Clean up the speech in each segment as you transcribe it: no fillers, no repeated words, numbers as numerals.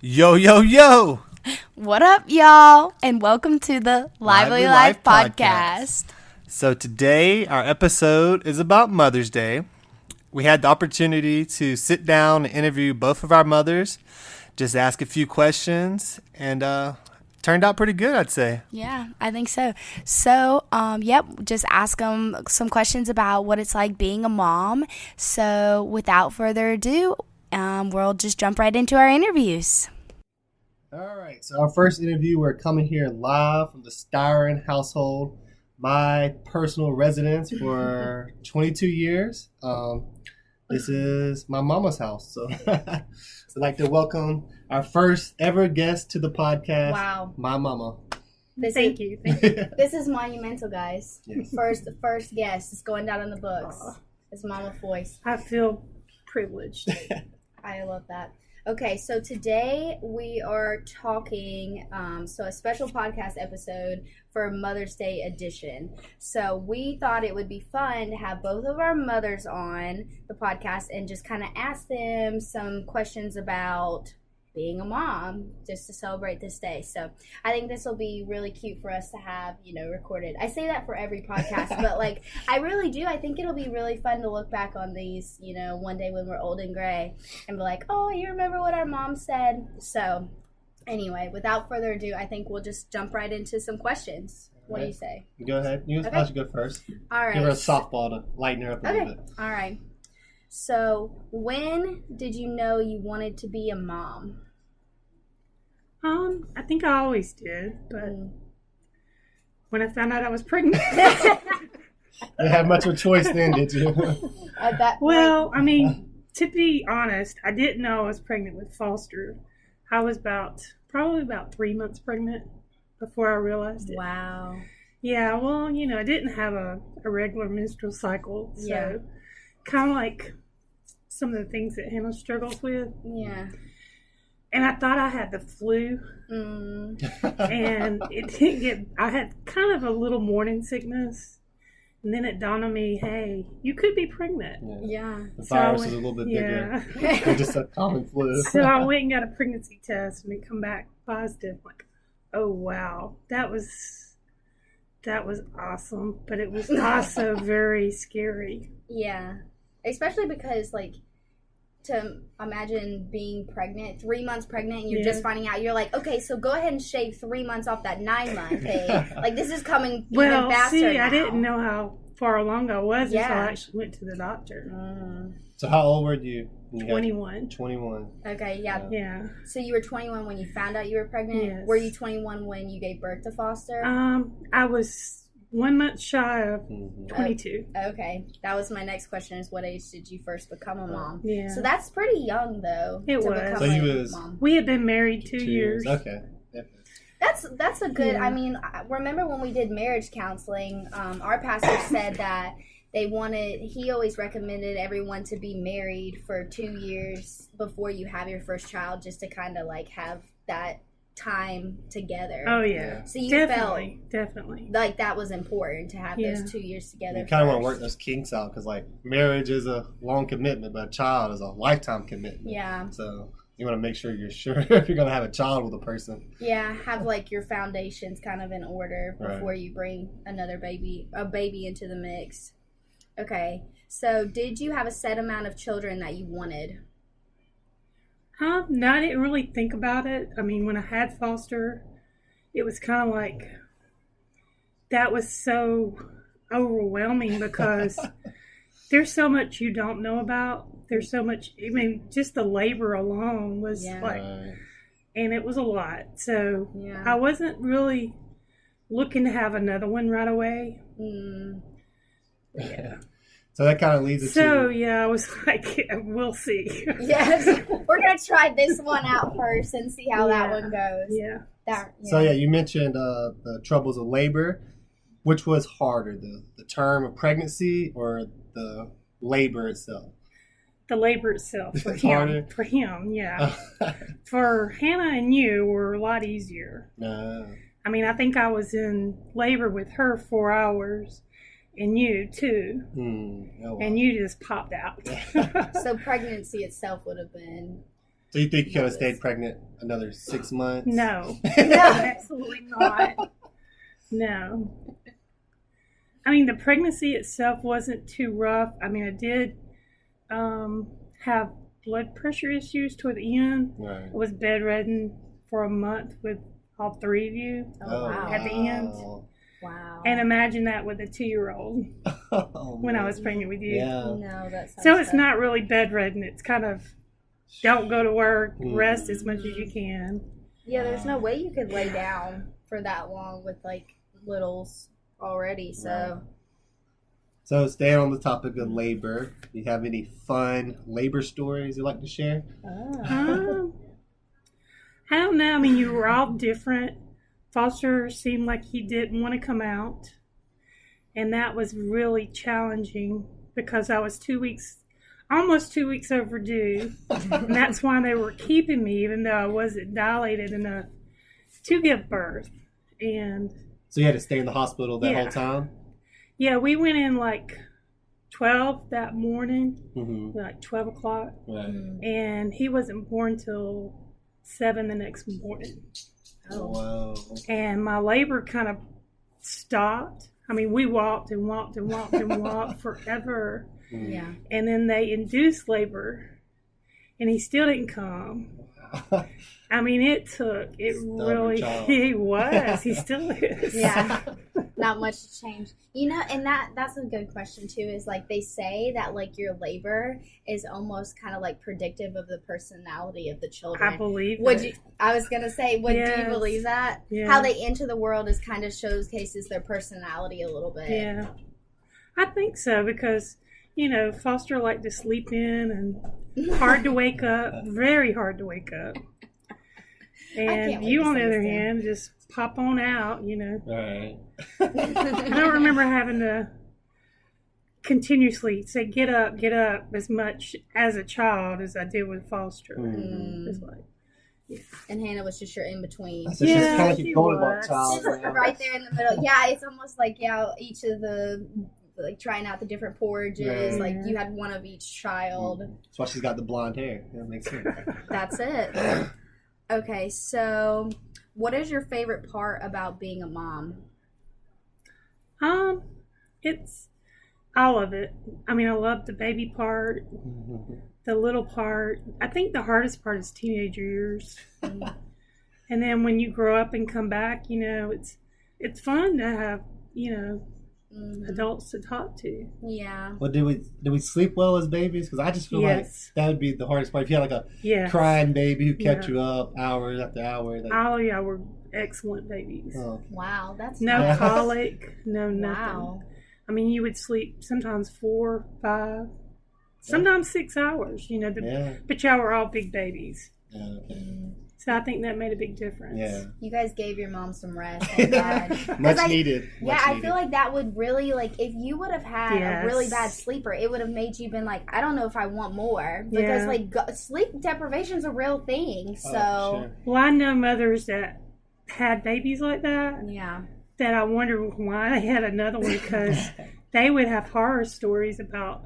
Yo, yo, yo! What up, y'all? And welcome to the Lively Life Podcast. Podcast. So today, our episode is about Mother's Day. We had the opportunity to sit down and interview both of our mothers, just ask a few questions, and turned out pretty good, I'd say. Yeah, I think so. So, just ask them some questions about what it's like being a mom. So, without further ado, we'll just jump right into our interviews. All right, so our first interview, we're coming here live from the Styron household, my personal residence for 22 years. This is my mama's house, so I'd like to welcome our first ever guest to the podcast. Wow. My mama. Thank you. This is monumental, guys. Yes. First guest is going down in the books. It's Mama's voice. I feel privileged. I love that. Okay, so today we are talking, a special podcast episode for Mother's Day edition. So we thought it would be fun to have both of our mothers on the podcast and just kind of ask them some questions about being a mom, just to celebrate this day. So I think this will be really cute for us to have, recorded. I say that for every podcast, but I really do. I think it'll be really fun to look back on these, one day when we're old and gray and be like, oh, you remember what our mom said? So anyway, without further ado, I think we'll just jump right into some questions. What do you say? Go ahead. I should go first. All right. Give her a softball to lighten her up a little bit. All right. So when did you know you wanted to be a mom? I think I always did, but when I found out I was pregnant. You had much of a choice then, did you? At that point, Well, I mean, to be honest, I didn't know I was pregnant with Foster. I was probably about 3 months pregnant before I realized it. wow. Yeah, well, I didn't have a regular menstrual cycle, so Yeah. kind of like some of the things that Hannah struggles with. Yeah. And I thought I had the flu, and it didn't get. I had kind of a little morning sickness, and then it dawned on me, hey, you could be pregnant. Yeah. The So I virus went- is a little bit yeah. bigger than just a common flu. So I went and got a pregnancy test, and it come back positive. Like, oh wow, that was awesome, but it was also very scary. Yeah. Especially because, to imagine being pregnant, 3 months pregnant, and you're Yeah. just finding out, you're like, okay, so go ahead and shave 3 months off that 9 month thing. This is coming Well, even faster see, now. I didn't know how far along I was until Yeah. I actually went to the doctor. So how old were you? When you got 21. 21. Okay, yeah. Yeah. So you were 21 when you found out you were pregnant? Yes. Were you 21 when you gave birth to Foster? I was 1 month shy of Mhm. 22. Okay. That was my next question, is what age did you first become a mom? Yeah. So that's pretty young, though. It to was. become So a you was- mom. We had been married 2 2 years. Okay. That's a good. Yeah. I mean, remember when we did marriage counseling? Our pastor said that he always recommended everyone to be married for 2 years before you have your first child, just to kind of have that time together. Oh, yeah. So you Definitely. felt like that was important to have Yeah. those 2 years together. You kind of want to first. work those kinks out because, marriage is a long commitment, but a child is a lifetime commitment. Yeah. So you want to make sure you're sure if you're going to have a child with a person. Yeah, have your foundations kind of in order before Right. you bring a baby into the mix. Okay, so did you have a set amount of children that you wanted? No, I didn't really think about it. I mean, when I had Foster, it was kind of that was so overwhelming because there's so much you don't know about. There's so much, just the labor alone was Yeah. Right. and it was a lot. So Yeah. I wasn't really looking to have another one right away. Yeah. So that kind of leads us So to... yeah, I was like, we'll see. Yes, we're gonna try this one out first and see how that Yeah. one goes. Yeah. So yeah, you mentioned the troubles of labor. Which was harder, the term of pregnancy or the labor itself? The labor itself for It's him. harder? For him, yeah. For Hannah and you were a lot easier. No. I mean, I think I was in labor with her 4 hours, and you too, Oh, wow. and you just popped out. So pregnancy itself would have been So you think you could have stayed pregnant another 6 months? No, absolutely not. No. I mean, the pregnancy itself wasn't too rough. I mean, I did have blood pressure issues toward the end. Right. I was bedridden for a month with all three of you Oh, wow. at the end. Wow. And imagine that with a 2-year-old Oh, when I man. was pregnant with you. Yeah. No, that sounds So it's bad. not really bedridden. It's kind of don't go to work, Mm. rest as much as you can. Yeah, there's no way you could lay down for that long with like littles already. So So staying on the topic of labor, do you have any fun labor stories you'd like to share? I don't know. I mean, you were all different. Foster seemed like he didn't want to come out. And that was really challenging because I was almost 2 weeks overdue. And that's why they were keeping me, even though I wasn't dilated enough to give birth. And So you had to stay in the hospital that Yeah. whole time? yeah, we went in like 12 that morning, Mm-hmm. like 12 o'clock. Right. And he wasn't born till 7 the next morning. Oh, wow. And my labor kind of stopped. I mean, we walked and walked and walked and walked forever. yeah. And then they induced labor, and he still didn't come. I mean, it Stubborn really, child. he was. He still is. Yeah. Not much to change. You know, and that's a good question too, is like they say that like your labor is almost kind of like predictive of the personality of the children. I believe it. I was gonna say, do you Yes. believe that? Yeah. How they enter the world is kind of showcases their personality a little bit. Yeah. I think so because, Foster liked to sleep in and hard to wake up, very hard to wake up. can't And wait you, to on the see other this hand, just pop on out, Right. I don't remember having to continuously say, get up, as much as a child as I did with Foster. Mm. It's like, And Hannah was just your in between. So she's Yeah, kind of like she a golden was. child. Right there in the middle. Yeah, it's almost like each of the like trying out the different porridges. Right. Like you had one of each child. That's why she's got the blonde hair. That makes sense. That's it. Okay, so what is your favorite part about being a mom? it's all of it. I mean, I love the baby part, the little part. I think the hardest part is teenager years. And then when you grow up and come back, it's fun to have, adults to talk to. Yeah. Well, did we sleep well as babies? Because I just feel Yes. like that would be the hardest part. If you had like a Yeah. crying baby who kept Yeah. you up hours after hours. Like, Oh, yeah, we're excellent babies. oh, Wow, that's No Yeah. colic, no nothing. Wow. I mean, you would sleep sometimes 4, 5, sometimes 6 hours, yeah. but y'all were all big babies. Yeah. Okay. So I think that made a big difference. Yeah. You guys gave your mom some rest. Thank God. Much I- needed. Yeah, Much I needed. feel like that would really, like, if you would have had a really bad Yes. sleeper, it would have made you been like, I don't know if I want more. Because, Yeah. like, sleep deprivation is a real thing. So, Oh, sure. Well, I know mothers that had babies like that, yeah. that I wonder why they had another one, because they would have horror stories about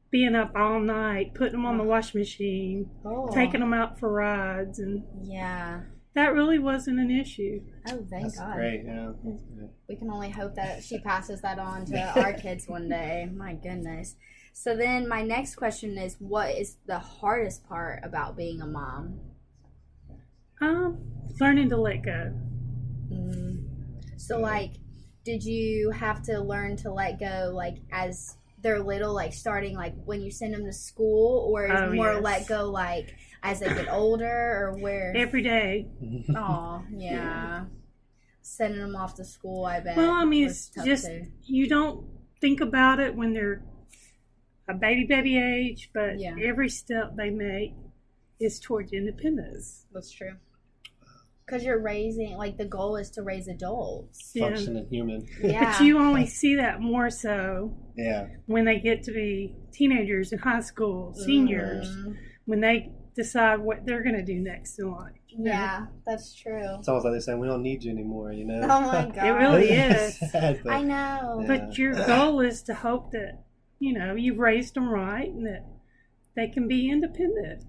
being up all night, putting them on the washing machine, Oh. taking them out for rides, and Yeah. that really wasn't an issue. Oh, thank That's God. great. Yeah. That's good. We can only hope that she passes that on to our kids one day. My goodness. So then my next question is, what is the hardest part about being a mom? Learning to let go. So, like, did you have to learn to let go, like, as they're little, like, starting, like, when you send them to school? Or is Oh, more yes. let go, like, as they get older? Or where? Every day. Oh, yeah. Sending them off to school, I bet. Well, I mean, was it's tough just, too. you don't think about it when they're a baby age, but Yeah. every step they make is towards independence. That's true. Because you're raising, like, the goal is to raise adults. Yeah. Functioning human. Yeah. But you only see that more so Yeah. when they get to be teenagers in high school, seniors, Mhm. when they decide what they're going to do next in life. Yeah, that's true. It's almost like they're saying we don't need you anymore. You know. Oh my God. It really is. Sad, but- I know. Yeah. But your goal is to hope that, you've raised them right and that they can be independent.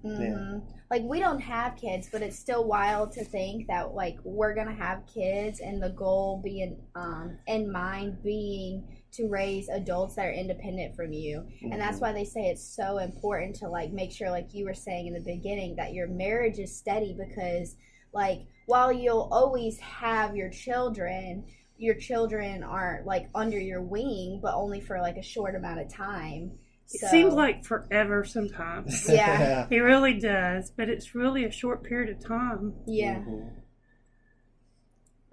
Like, we don't have kids, but it's still wild to think that, like, we're going to have kids and the goal being, in mind being to raise adults that are independent from you. And that's why they say it's so important to, like, make sure, like you were saying in the beginning, that your marriage is steady, because, like, while you'll always have your children aren't, like, under your wing, but only for, like, a short amount of time. It seems like forever sometimes. Yeah. It really does, but it's really a short period of time. Yeah.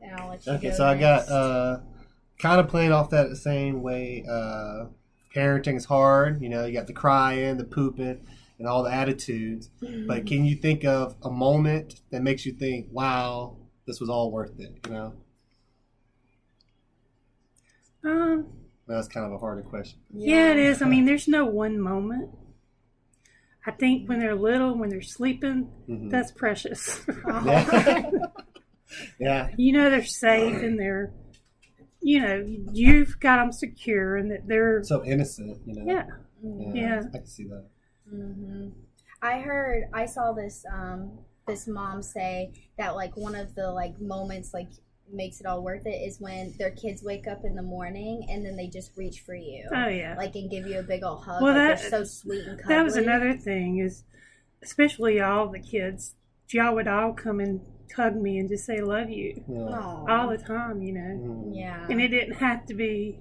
And I'll let you Okay, go so I next. got kind of playing off that the same way. Parenting is hard. You know, you got the crying, the pooping, and all the attitudes. But can you think of a moment that makes you think, wow, this was all worth it, you know? That's kind of a harder question. Yeah, it is. I mean, there's no one moment. I think when they're little, when they're sleeping, that's precious. Yeah. Yeah. You know they're safe and they're, you know, you've got them secure and that they're... So innocent, you know? Yeah. Yeah. I can see that. I saw this this mom say that, like, one of the, like, moments, like, makes it all worth it is when their kids wake up in the morning and then they just reach for you. Oh, yeah. Like, and give you a big old hug. Well, like, they're so sweet and cuddly. That was another thing is, especially all the kids, y'all would all come and hug me and just say, love you. Yeah. All the time, you know. Yeah. And it didn't have to be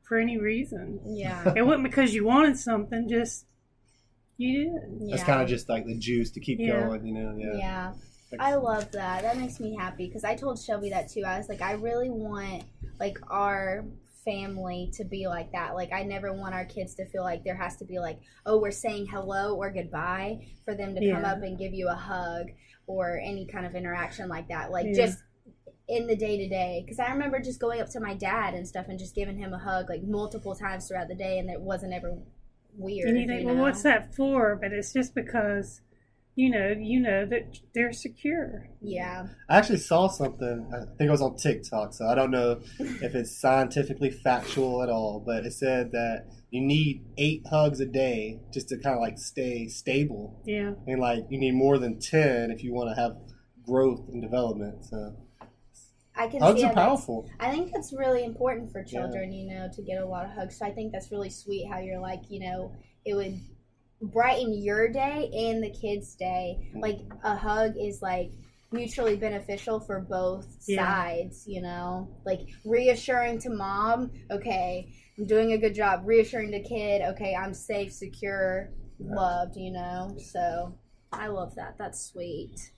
for any reason. Yeah. It wasn't because you wanted something, just you did. That's kind of just like the juice to keep going, you know? Yeah. I love that. That makes me happy, because I told Shelby that too. I was like, I really want, like, our family to be like that. Like, I never want our kids to feel like there has to be, like, oh, we're saying hello or goodbye for them to come up and give you a hug or any kind of interaction like that. Like, just in the day-to-day. Because I remember just going up to my dad and stuff and just giving him a hug, like, multiple times throughout the day, and it wasn't ever weird. And you think, well, what's that for? But it's just because... You know that they're secure. Yeah. I actually saw something, I think it was on TikTok, so I don't know if it's scientifically factual at all, but it said that you need 8 hugs a day just to kind of like stay stable. Yeah. And like you need more than 10 if you want to have growth and development. So hugs are powerful. I think that's really important for children, you know, to get a lot of hugs. So I think that's really sweet how you're like, you know, it would brighten your day and the kids' day. Like, a hug is like mutually beneficial for both sides, you know, like reassuring to mom, okay, I'm doing a good job, reassuring the kid, okay, I'm safe, secure, loved, you know. So I love that. That's sweet.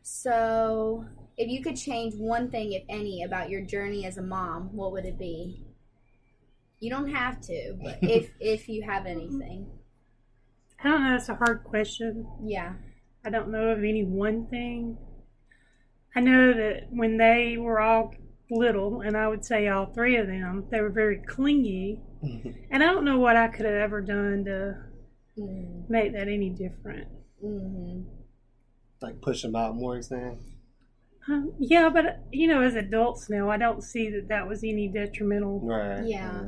So if you could change one thing, if any, about your journey as a mom, what would it be? You don't have to, but if you have anything. I don't know. It's a hard question. Yeah. I don't know of any one thing. I know that when they were all little, and I would say all 3 of them, they were very clingy. And I don't know what I could have ever done to make that any different. Like push them out more, saying? Yeah, but, you know, as adults now, I don't see that was any detrimental. Right. Yeah.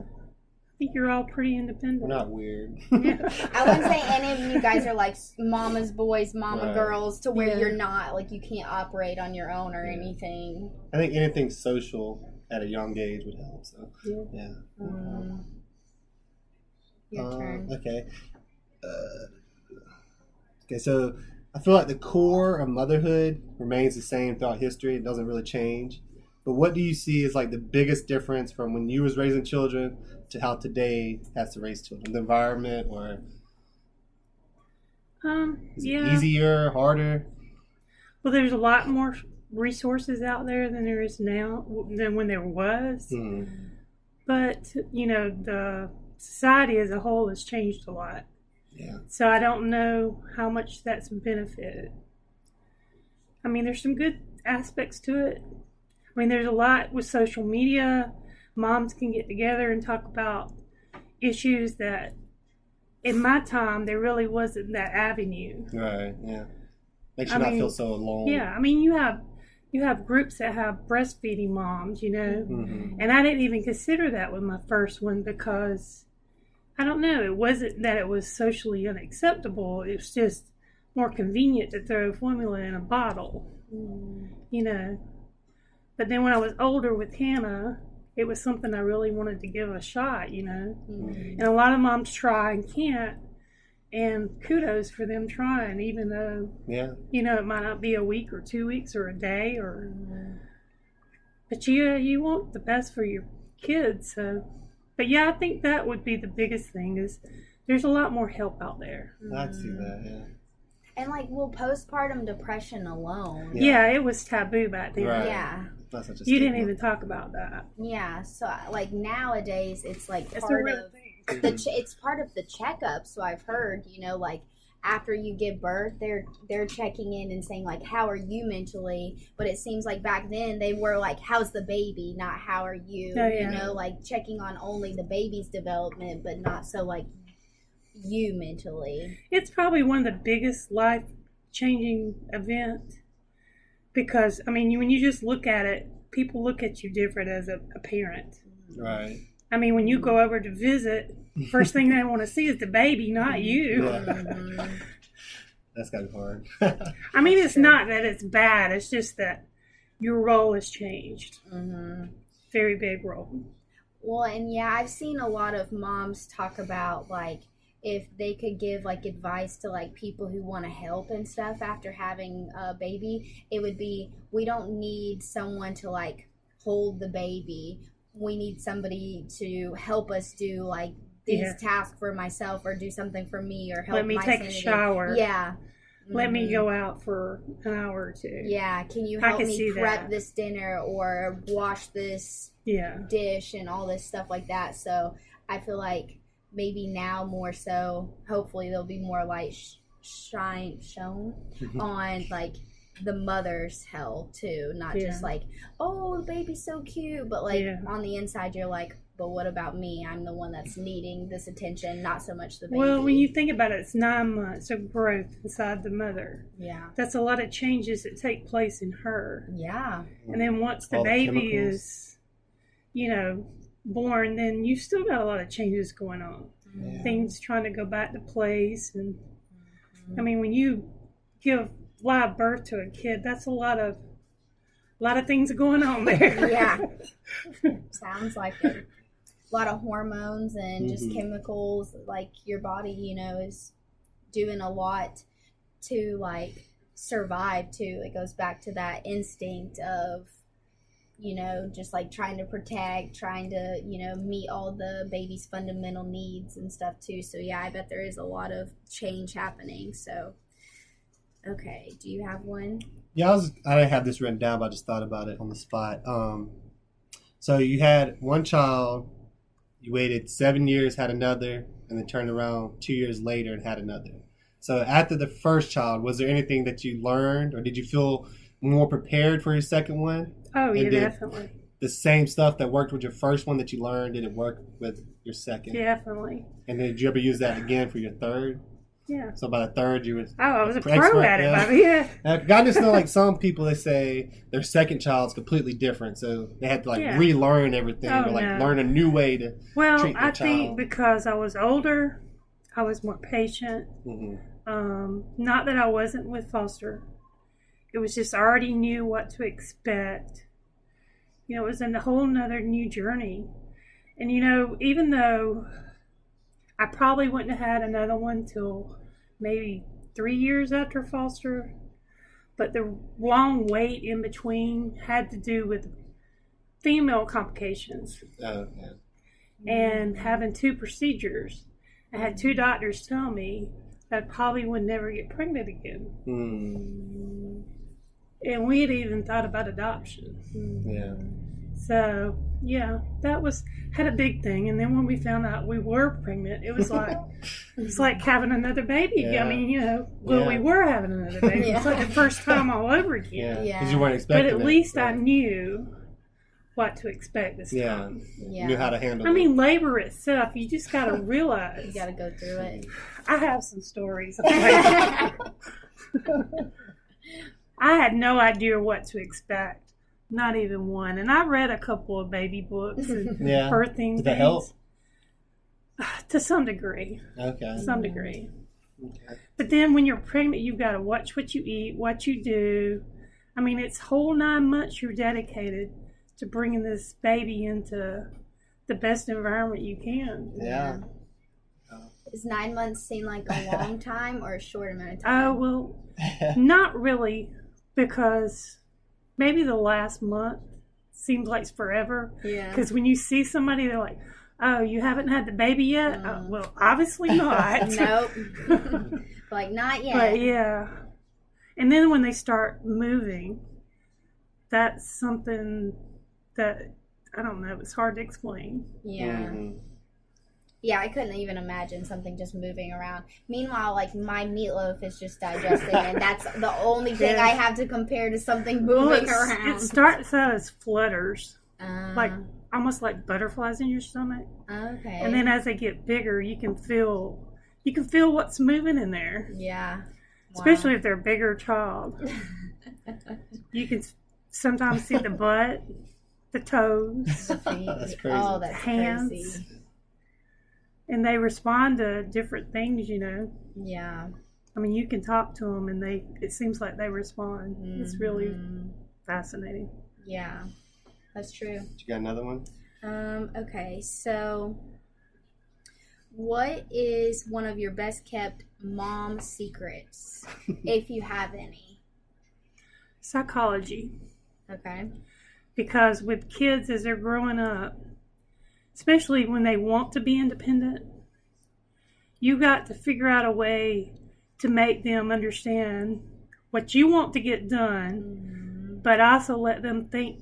I think you're all pretty independent. We're not weird. I wouldn't say any of you guys are like mama's boys, mama girls, to where you're not, like, you can't operate on your own or anything. I think anything social at a young age would help. So yeah. Your turn. Okay. Okay, so I feel like the core of motherhood remains the same throughout history. It doesn't really change. But what do you see as like the biggest difference from when you was raising children to how today has to raise children? The environment, or is it easier, harder? Well, there's a lot more resources out there than there is now, than when there was. But, you know, the society as a whole has changed a lot. Yeah. So I don't know how much that's benefited. I mean, there's some good aspects to it. I mean, there's a lot with social media. Moms can get together and talk about issues that, in my time, there really wasn't that avenue. Right, yeah. Makes you not feel so alone. Yeah, I mean, you have groups that have breastfeeding moms, you know. And I didn't even consider that with my first one because I don't know. It wasn't that it was socially unacceptable. It was just more convenient to throw formula in a bottle, you know. But then when I was older with Hannah, it was something I really wanted to give a shot, you know. And a lot of moms try and can't. And kudos for them trying, even though, you know, it might not be a week or 2 weeks or a day. But you want the best for your kids. So. But yeah, I think that would be the biggest thing is there's a lot more help out there. I'd see that, yeah. And like, postpartum depression alone. Yeah, it was taboo back then. Right. Yeah. That's such a you didn't even talk about that. Yeah, so like nowadays it's like it's part a real of thing. it's part of the checkup. So I've heard, you know, like after you give birth, they're checking in and saying like, how are you mentally? But it seems like back then they were like, how's the baby, not how are you? Oh, yeah. You know, like checking on only the baby's development, but not so like you mentally. It's probably one of the biggest life-changing events because, I mean, when you just look at it, people look at you different as a parent. Right. I mean, when you go over to visit, first thing they want to see is the baby, not you. Yeah. That's gotta be hard. I mean, it's not that it's bad. It's just that your role has changed. Very big role. Well, and yeah, I've seen a lot of moms talk about like if they could give like advice to like people who want to help and stuff after having a baby, it would be, we don't need someone to like hold the baby. We need somebody to help us do like these tasks for myself or do something for me or help Let me my take sanity. a shower. Yeah. Let me go out for an hour or two. Yeah. Can you help me prep that. this dinner or wash this dish and all this stuff like that? So I feel like maybe now more so, hopefully there'll be more light shown on like the mother's hell too, not just like, oh, the baby's so cute, but like on the inside you're like, but what about me? I'm the one that's needing this attention, not so much the baby. Well, when you think about it, it's 9 months of growth inside the mother. Yeah. That's a lot of changes that take place in her. Yeah. And then once the baby is, you know, born, then you've still got a lot of changes going on. Things trying to go back to place. And I mean, when you give live birth to a kid, that's a lot of things going on there. Yeah. Sounds like it. A lot of hormones and just chemicals, like your body, you know, is doing a lot to like survive too. It goes back to that instinct of, you know, just like trying to protect, trying to, you know, meet all the baby's fundamental needs and stuff too. So yeah, I bet there is a lot of change happening. So, okay, do you have one? Yeah, I didn't have this written down, but I just thought about it on the spot. So you had one child, you waited 7 years, had another, and then turned around 2 years later and had another. So after the first child, was there anything that you learned, or did you feel more prepared for your second one? Oh, yeah, definitely. The same stuff that worked with your first one that you learned, did it work with your second? Definitely. And then did you ever use that again for your third? Yeah. So by the third, you was I was a pro at it, baby. Yeah. I just know, like, some people, they say their second child's completely different, so they had to like relearn everything or like learn a new way to treat their child. I think because I was older, I was more patient. Not that I wasn't with foster. It was just I already knew what to expect. You know, it was a whole nother new journey. And, you know, even though I probably wouldn't have had another one till maybe 3 years after foster, but the long wait in between had to do with female complications. And having 2 procedures. I had 2 doctors tell me I probably would never get pregnant again. And we had even thought about adoption. So, yeah, that had a big thing. And then when we found out we were pregnant, it was like it's like having another baby. I mean, you know, we were having another baby. It's like the first time all over again. Because you weren't expecting But at least I knew what to expect this time. You knew how to handle it. I mean, labor itself, you just got to realize. You got to go through it. I have some stories. I had no idea what to expect. Not even one. And I read a couple of baby books and birthing Did that things. help? To some degree. Okay. Some degree. Okay. But then when you're pregnant, you've got to watch what you eat, what you do. I mean, it's whole 9 months you're dedicated to bringing this baby into the best environment you can. Yeah. Does 9 months seem like a long time or a short amount of time? Oh, well, not really, because maybe the last month seems like it's forever. Yeah. Because when you see somebody, they're like, oh, you haven't had the baby yet? Well, obviously not. Nope. Like, not yet. But yeah. And then when they start moving, that's something that, I don't know, it's hard to explain. Yeah. Mhm. Yeah, I couldn't even imagine something just moving around. Meanwhile, like, my meatloaf is just digesting, and that's the only thing I have to compare to something moving around. It starts out as flutters, like Uh, almost like butterflies in your stomach. okay. And then as they get bigger, you can feel what's moving in there. Yeah. Especially if they're a bigger child. You can sometimes see the butt, the toes, The feet. That's crazy. Oh, that's hands. crazy. And they respond to different things, you know. Yeah. I mean, you can talk to them and it seems like they respond. It's really Mhm. fascinating. Yeah. That's true. You got another one? Okay, so what is one of your best kept mom secrets, if you have any? Psychology. Okay. Because with kids as they're growing up, especially when they want to be independent, you got to figure out a way to make them understand what you want to get done, but also let them think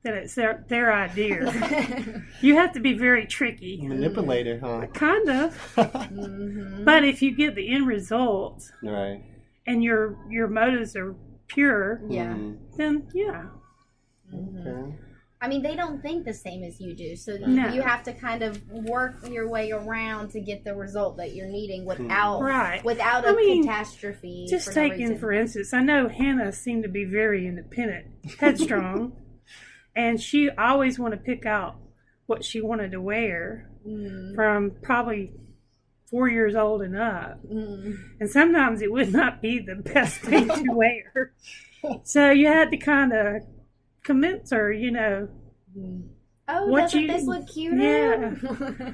that it's their idea. You have to be very tricky. Manipulator, huh? Kind of. Mm-hmm. But if you get the end result Right. and your motives are pure, Yeah. Mhm. then yeah. Mhm. Okay. I mean, they don't think the same as you do, so No. you have to kind of work your way around to get the result that you're needing without Right. without I a mean, catastrophe. Just for no taking, reason. for instance, I know Hannah seemed to be very independent, headstrong, and she always wanted to pick out what she wanted to wear Mm. from probably 4 years old and up. Mm. And sometimes it would not be the best thing to wear. So you had to kind of convince her, you know, Oh, What doesn't you- this look cuter? Yeah.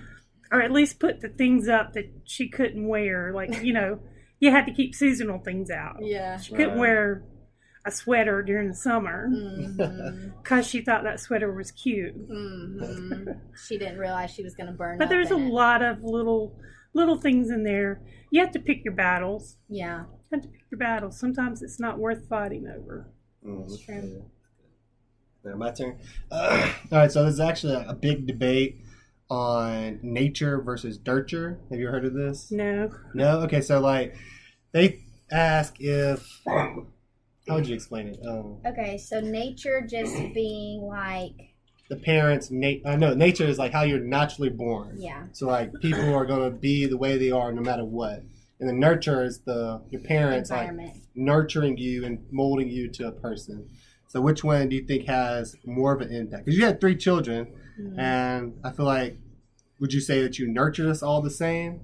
or at least put the things up that she couldn't wear. Like, you know, you had to keep seasonal things out. Yeah. She couldn't Right. wear a sweater during the summer Mhm. because she thought that sweater was cute. Mhm. She didn't realize she was going to burn. But up there's a in it. lot of little things in there. You have to pick your battles. Yeah, You have to pick your battles. Sometimes it's not worth fighting over. that's true. Now, my turn. All right, so there's actually a big debate on nature versus nurture. Have you heard of this? No. No? Okay, so like they ask if. How would you explain it? Okay, so nature just being like, The parents, no, nature is like how you're naturally born. yeah, So like people are gonna be the way they are no matter what, and the nurture is your parents like environment. nurturing you and molding you to a person. So which one do you think has more of an impact? Because you had 3 children, Mhm. and I feel like, would you say that you nurtured us all the same?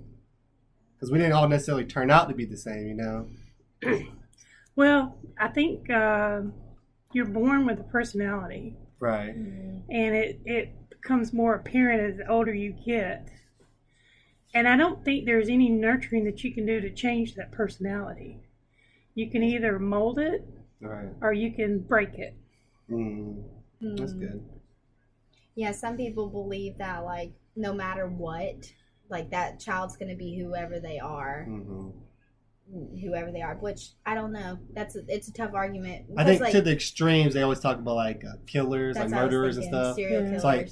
Because we didn't all necessarily turn out to be the same, you know. Well, I think you're born with a personality, Right. Mhm. and it becomes more apparent as the older you get. And I don't think there's any nurturing that you can do to change that personality. You can either mold it Right. or you can break it. That's Mhm. good. Yeah, some people believe that like no matter what, like that child's going to be whoever they are, which I don't know. It's a tough argument. I think because, to like, the extremes, they always talk about like killers, like that's what I was murderers and thinking, stuff. serial Yeah. killers. It's like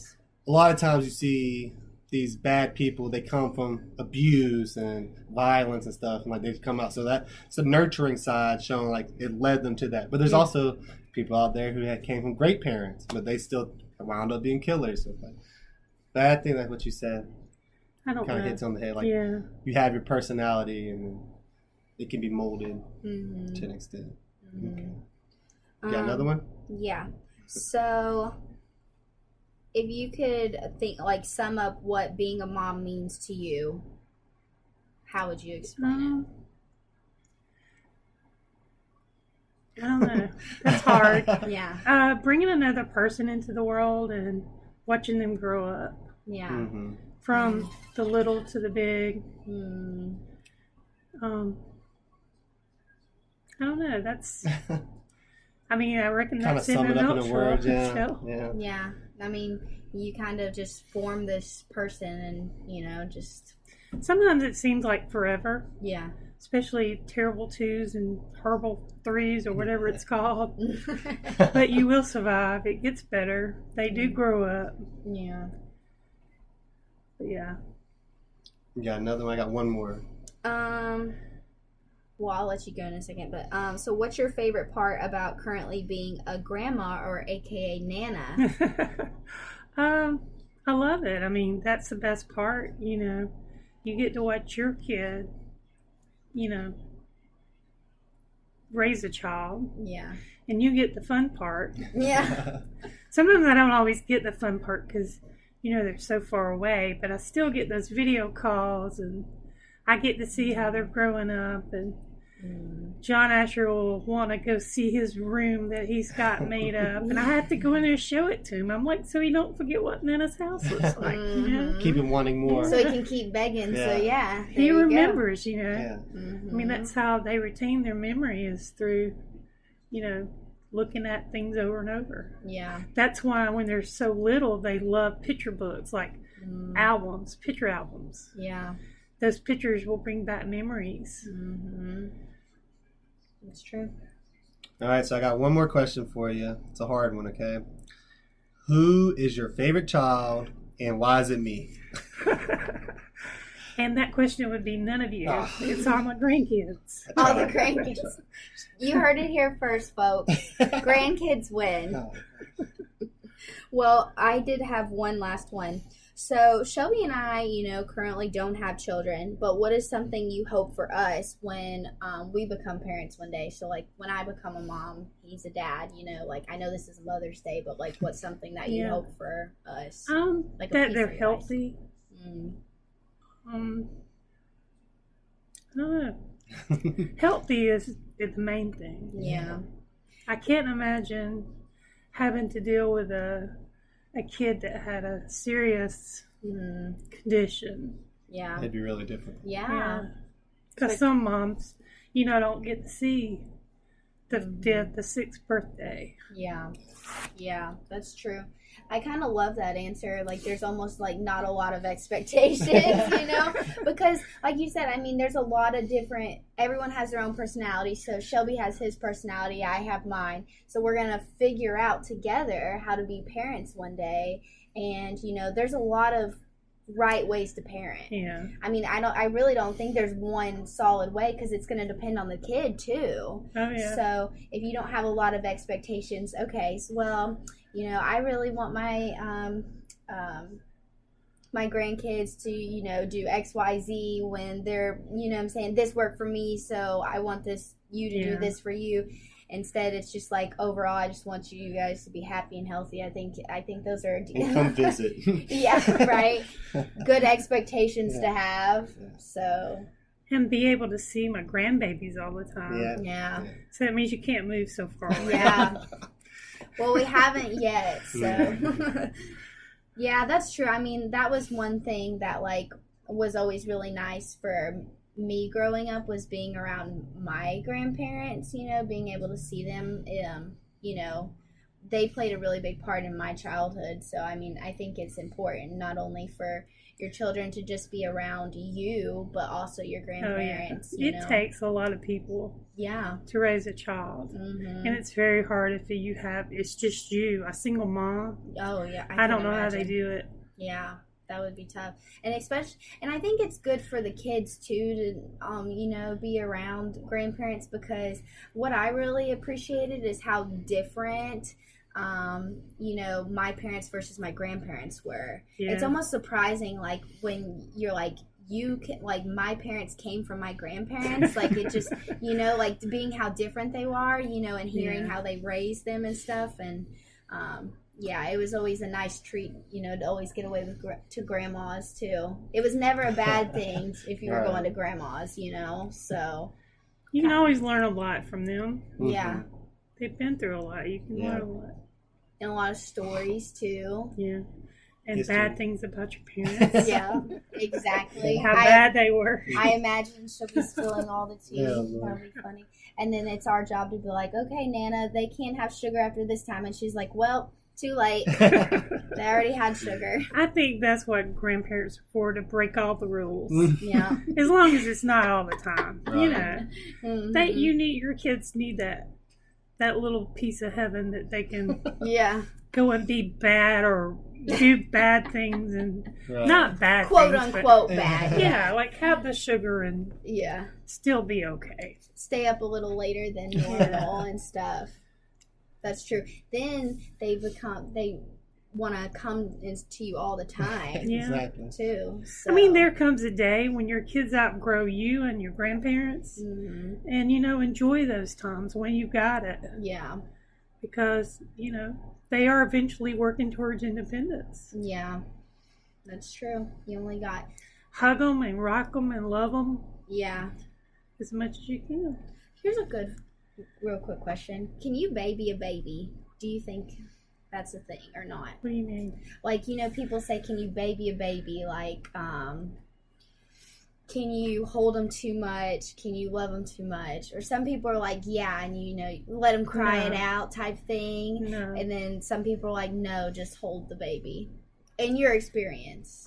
a lot of times you see these bad people, they come from abuse and violence and stuff, and like they come out. So that's the nurturing side, showing like it led them to that. But there's Yeah. also people out there who came from great parents, but they still wound up being killers. So it's like, but I think that's what you said. I don't Kind of know. hits on the head. Like Yeah. you have your personality, and it can be molded Mhm. to an extent. Mhm. You got another one? Yeah. So if you could think, like, sum up what being a mom means to you, how would you explain I don't know. That's hard. it? Yeah. Bringing another person into the world and watching them grow up Yeah. Mm-hmm. from the little to the big. Mm. I don't know. That's. I mean, I reckon Kind of that's in sum a it up in a nutshell. word, yeah. Nutshell. Yeah. Yeah. I mean, you kind of just form this person and, you know, just, Sometimes it seems like forever, yeah. especially terrible twos and horrible threes or whatever it's called. But you will survive. It gets better. They do grow up. Yeah. But yeah. You got another one? I got one more. Well, I'll let you go in a second, but so what's your favorite part about currently being a grandma, or AKA Nana? I love it. I mean, that's the best part, you know. You get to watch your kid, you know, raise a child, Yeah. and you get the fun part. Yeah. Sometimes I don't always get the fun part because, you know, they're so far away, but I still get those video calls, and I get to see how they're growing up. And John Asher will want to go see his room that he's got made up, and I have to go in there and show it to him. I'm like, so he don't forget what Nana's house looks like, you know? Keep him wanting more. So he can keep begging. So yeah, He remembers, you know? Yeah. Mm-hmm. I mean, that's how they retain their memory, is through, you know, looking at things over and over. Yeah. That's why when they're so little, they love picture books, like albums, picture albums. Yeah. Those pictures will bring back memories. Mm-hmm. That's true. All right, so I got one more question for you. It's a hard one, okay? Who is your favorite child, and why is it me? And that question would be none of you. Oh. It's all my grandkids. All the grandkids. You heard it here first, folks. Grandkids win. Oh. Well, I did have one last one. So Shelby and I, you know, currently don't have children, but what is something you hope for us when we become parents one day? So, like, when I become a mom, he's a dad, you know, like, I know this is Mother's Day, but, like, what's something that you Yeah. hope for us? Like a That piece they're of advice. healthy. Mm. I don't know. Healthy is the main thing. Yeah. I can't imagine having to deal with a kid that had a serious Mm. condition. Yeah. It'd be really different. Yeah. Because some moms, you know, don't get to see the sixth birthday. Yeah. Yeah, that's true. I kind of love that answer. Like, there's almost, like, not a lot of expectations, you know? Because, like you said, I mean, there's a lot of different, everyone has their own personality. So Shelby has his personality, I have mine. So we're going to figure out together how to be parents one day. And, you know, there's a lot of right ways to parent. Yeah. I mean, I really don't think there's one solid way, because it's going to depend on the kid too. Oh, yeah. So if you don't have a lot of expectations, okay, so, well, you know, I really want my my grandkids to, you know, do XYZ when they're, you know what I'm saying, this worked for me, so I want you to do this for you. Instead, it's just like, overall, I just want you guys to be happy and healthy. I think those are And come visit. yeah, right. Good expectations to have. So And be able to see my grandbabies all the time. yeah. So that means you can't move so far away. Yeah. Well, we haven't yet, so yeah, that's true. I mean, that was one thing that, like, was always really nice for me growing up, was being around my grandparents, you know, being able to see them. You know, they played a really big part in my childhood. So, I mean, I think it's important not only for your children to just be around you, but also your grandparents. Oh, you yeah. It know? takes a lot of people Yeah. to raise a child. Mm-hmm. And it's very hard if it's just you, a single mom. Oh, yeah. I don't can know how they imagine. do it. Yeah, that would be tough. And I think it's good for the kids too to you know, be around grandparents, because what I really appreciated is how different you know, my parents versus my grandparents were. Yeah. It's almost surprising, like, when you're like, like, my parents came from my grandparents, like, it just, you know, like, being how different they are, you know, and hearing how they raised them and stuff. And Yeah, it was always a nice treat, to always get away with to grandma's too. It was never a bad thing if you were Right. going to grandma's, so You can always learn a lot from them. yeah. They've been through a lot. You can Yeah. learn a lot. And a lot of stories too. Yeah. And History. bad things about your parents. Yeah, exactly. How bad they were. I imagine she'll be spilling all the tea. Yeah, That'll Lord. be funny. And then it's our job to be like, okay, Nana, they can't have sugar after this time. And she's like, well, too late. They already had sugar. I think that's what grandparents are for, to break all the rules. Yeah. As long as it's not all the time. You Right. know. Mhm. Your kids need that little piece of heaven that they can Yeah. go and be bad or do bad things and Right. not bad Quote things, but- unquote bad. yeah, like have the sugar and Yeah. still be okay. Stay up a little later than normal and stuff. That's true. Then they want to come to you all the time Yeah. Exactly. too. So. I mean, there comes a day when your kids outgrow you and your grandparents, Mhm. and enjoy those times when you got it, Yeah. because they are eventually working towards independence. Yeah. That's true. You only got. Hug them and rock them and love them Yeah. as much as you can. Here's a good, real quick question. Can you baby a baby? Do you think that's a thing or not? What do you mean? Like, people say, can you baby a baby? Like, can you hold them too much? Can you love them too much? Or some people are like, yeah, and let them cry it No. out type thing. No. And then some people are like, no, just hold the baby. In your experience.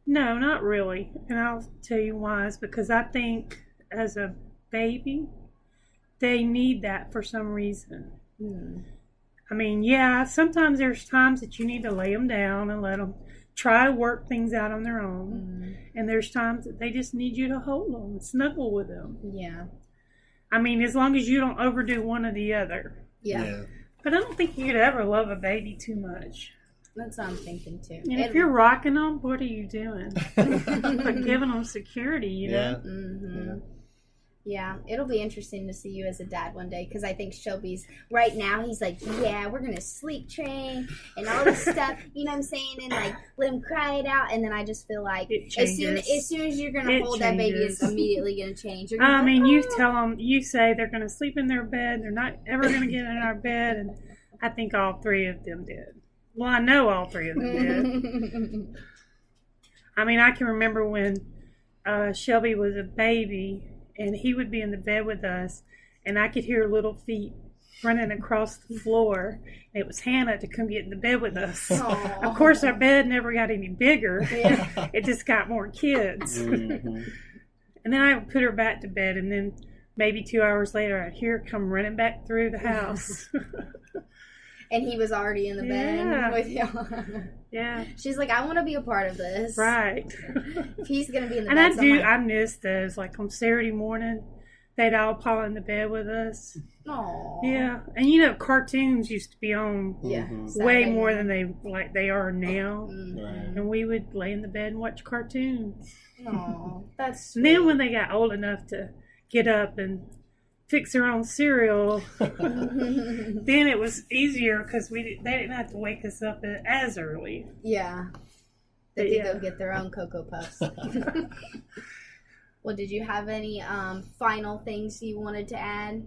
No, not really. And I'll tell you why. It's because I think as a baby, they need that for some reason. Hmm. I mean, yeah, sometimes there's times that you need to lay them down and let them try to work things out on their own. Mm, And there's times that they just need you to hold them and snuggle with them. yeah. I mean, as long as you don't overdo one or the other. Yeah. But I don't think you could ever love a baby too much. That's what I'm thinking too. And if you're rocking them, what are you doing? But giving them security, Yeah. Mm-hmm. Yeah, it'll be interesting to see you as a dad one day, because I think Shelby's right now. He's like, yeah, we're gonna sleep train and all this stuff. You know what I'm saying? And like let him cry it out. And then I just feel like It as soon changes. as you're gonna It hold that baby, it's changes. immediately gonna change. You're gonna I be mean, like, you "Oh." tell them, you say they're going to sleep in their bed. They're not ever going to get in our bed. And I think all three of them did. Well, I know all three of them did. I mean, I can remember when Shelby was a baby and he would be in the bed with us and I could hear little feet running across the floor. And it was Hannah to come get in the bed with us. Aw. Of course, our bed never got any bigger. Yeah. It just got more kids. Mhm. And then I would put her back to bed, and then maybe 2 hours later, I'd hear her come running back through the house. And he was already in the bed Yeah. with you. Yeah, She's like, I want to be a part of this. right. If he's gonna be in the And bed, so I'm like, I miss those. Like on Saturday morning, they'd all pile in the bed with us. aw. Yeah, and cartoons used to be on Yeah. Mhm. way Saturday more night. than they are now. Mhm. Right. And we would lay in the bed and watch cartoons. Aw, that's And then sweet. when they got old enough to get up and fix their own cereal, then it was easier because they didn't have to wake us up as early. Yeah. They could Yeah. go get their own Cocoa Puffs. Well, did you have any final things you wanted to add?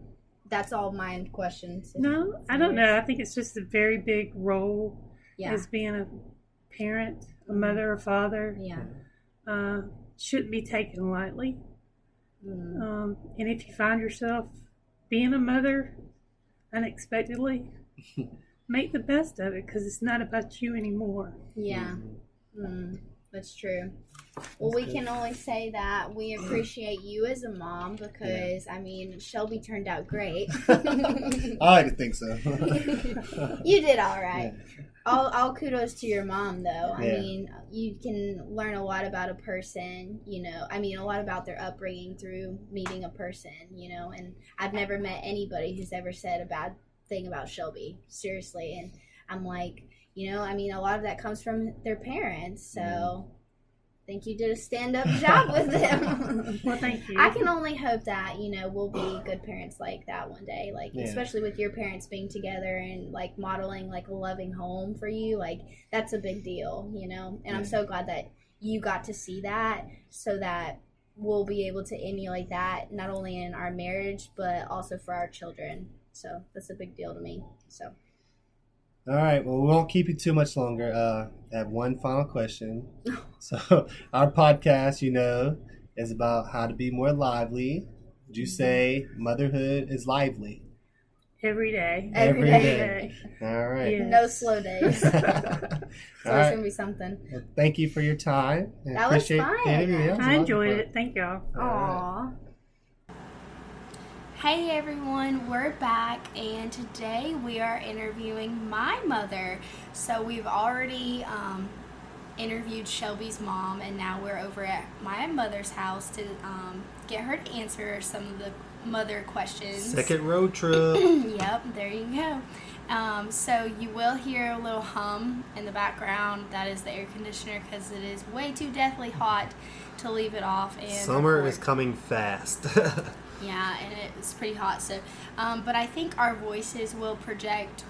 That's all my questions. No, I don't know. I think it's just a very big role Yeah. as being a parent, a mother, a father. Yeah. Shouldn't be taken lightly. Mm. And if you find yourself being a mother unexpectedly, make the best of it because it's not about you anymore. Yeah. Mm. That's true. Well, we can only say that we appreciate you as a mom because, I mean, Shelby turned out great. I like to think so. You did all right. All kudos to your mom, though. I Yeah. mean, you can learn a lot about a person, a lot about their upbringing through meeting a person, and I've never met anybody who's ever said a bad thing about Shelby, seriously. And I'm like, a lot of that comes from their parents, so think you did a stand-up job with them. Well, thank you. I can only hope that, we'll be good parents like that one day. Like, Yeah. especially with your parents being together and, like, modeling, like, a loving home for you. Like, that's a big deal, And I'm so glad that you got to see that so that we'll be able to emulate that not only in our marriage but also for our children. So that's a big deal to me. So. All right. Well, we won't keep you too much longer. I have one final question. So, our podcast, is about how to be more lively. Would you say motherhood is lively? Every day. Every day. All right. Yeah. No slow days. So All it's right. gonna be something. Well, thank you for your time. And That was appreciate fun. the interview. Yeah, it was a lot I of enjoyed fun. it. Thank y'all. All right. Aww. Hey everyone, we're back, and today we are interviewing my mother. So we've already interviewed Shelby's mom, and now we're over at my mother's house to get her to answer some of the mother questions. Second road trip. Yep, there you go. So you will hear a little hum in the background. That is the air conditioner because it is way too deathly hot to leave it off. And Summer record. is coming fast. Yeah, and it's pretty hot. So, but I think our voices will project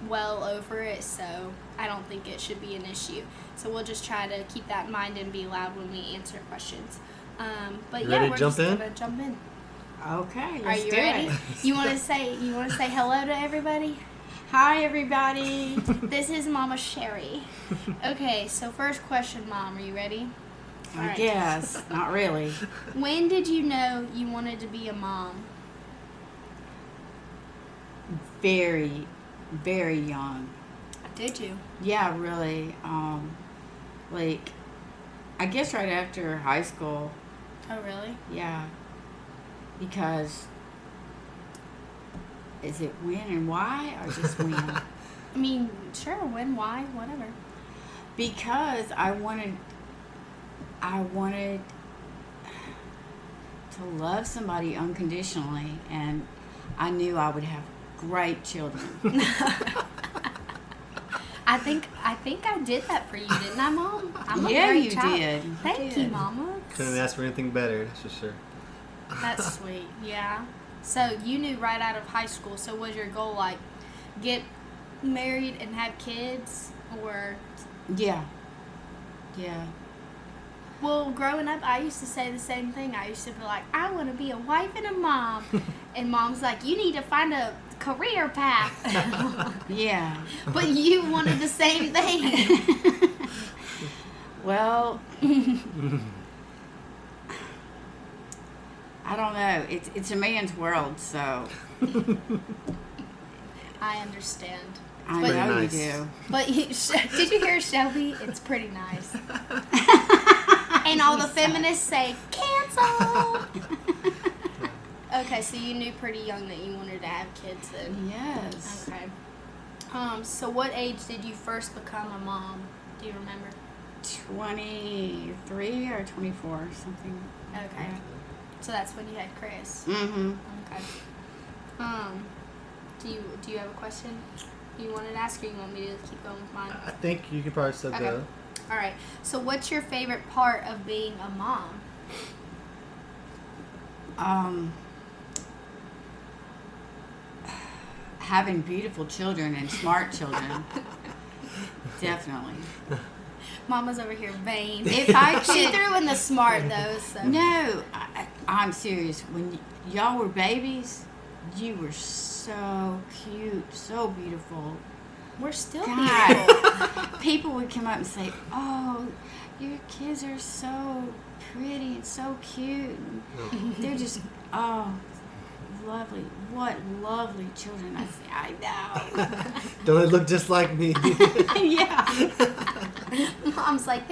well over it, so I don't think it should be an issue. So we'll just try to keep that in mind and be loud when we answer questions. But You yeah, ready to we're jump just in? gonna jump in. Okay, Are let's you do ready? it. You want to say hello to everybody? Hi, everybody. This is Mama Sherry. Okay, so first question, Mom. Are you ready? All I right. guess not really. When did you know you wanted to be a mom? Very, very young. Did you? Yeah, really. Like, I guess right after high school. Oh, really? Yeah, because is it when and why or just when? I mean, sure. When? Why? Whatever. Because I wanted to love somebody unconditionally, and I knew I would have great children. I think I did that for you, didn't I, Mom? I'm a Yeah, great you child. did. Thank you, Mama. Couldn't ask for anything better, that's for sure. That's sweet. Yeah. So you knew right out of high school. So was your goal like get married and have kids, or? Yeah. Yeah. Well, growing up, I used to say the same thing. I used to be like, I want to be a wife and a mom. And Mom's like, you need to find a career path. Yeah. But you wanted the same thing. Well, I don't know. It's a man's world, so I understand. I But- know Nice. you do. But did you hear Shelby? It's pretty nice. And all the feminists say, cancel! Okay, so you knew pretty young that you wanted to have kids then. Yes. Okay. So what age did you first become a mom? Do you remember? 23 or 24, something. Okay. So that's when you had Chris. Mm-hmm. Okay. Do you have a question you wanted to ask, or you want me to keep going with mine? I think you could probably still Okay. go. All right. So what's your favorite part of being a mom? Having beautiful children and smart children. Definitely. Mama's over here vain. If I she threw in the smart though. So. No, I'm serious. When y'all were babies, you were so cute, so beautiful. We're still God. beautiful. People would come up and say, "Oh, your kids are so pretty and so cute. And they're just, lovely. What lovely children." I say, "I know." Don't they look just like me? Yeah. Mom's like,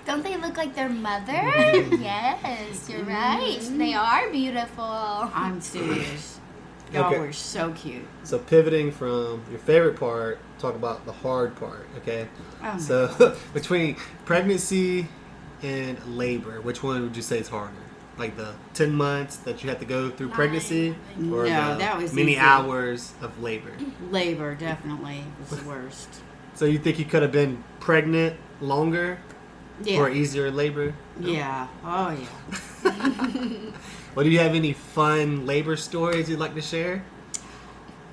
don't they look like their mother? Yes, you're right. They are beautiful. I'm serious. Y'all Okay. were so cute. So pivoting from your favorite part, talk about the hard part, okay? Oh, So between pregnancy and labor, which one would you say is harder? Like the 10 months that you had to go through pregnancy, or No, the that was many easy. hours of labor? labor definitely was the worst. So you think you could have been pregnant longer? Yeah. For easier labor? Yeah. Oh, yeah. Well, do you have any fun labor stories you'd like to share?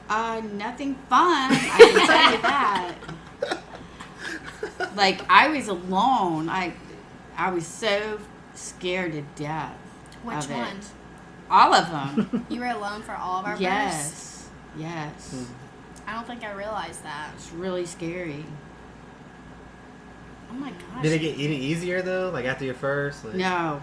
Nothing fun. I can tell you that. Like, I was alone. I was so scared to death. Which of one? It. All of them. You were alone for all of our births? Yes. Yes. I don't think I realized that. It's really scary. Oh my gosh. Did it get any easier though? Like after your first? Like, No.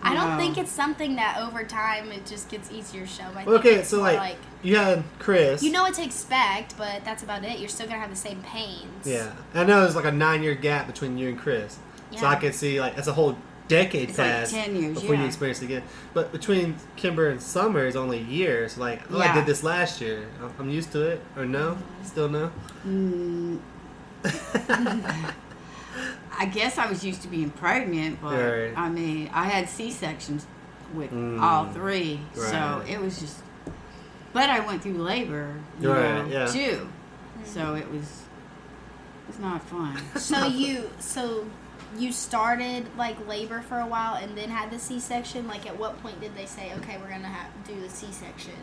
I don't No. think it's something that over time it just gets easier to show. I Well, think okay, it's so more like you had Chris. you know what to expect, but that's about it. You're still gonna have the same pains. Yeah, I know there's like a 9-year gap between you and Chris, so Yeah. I could see like that's a whole decade It's like passed 10 years, before you yeah. experience it again. But between Kimber and Summer is only years. Like, oh, I Yeah. did this last year. I'm used to it, or no? Still no? Mm, I guess I was used to being pregnant, but Right. I mean, I had C-sections with Mm. all three, so Right. it was just. But I went through labor, Right, yeah. too, so it was not fun. So you started like labor for a while and then had the C-section. Like, at what point did they say, okay, we're gonna do the C-section?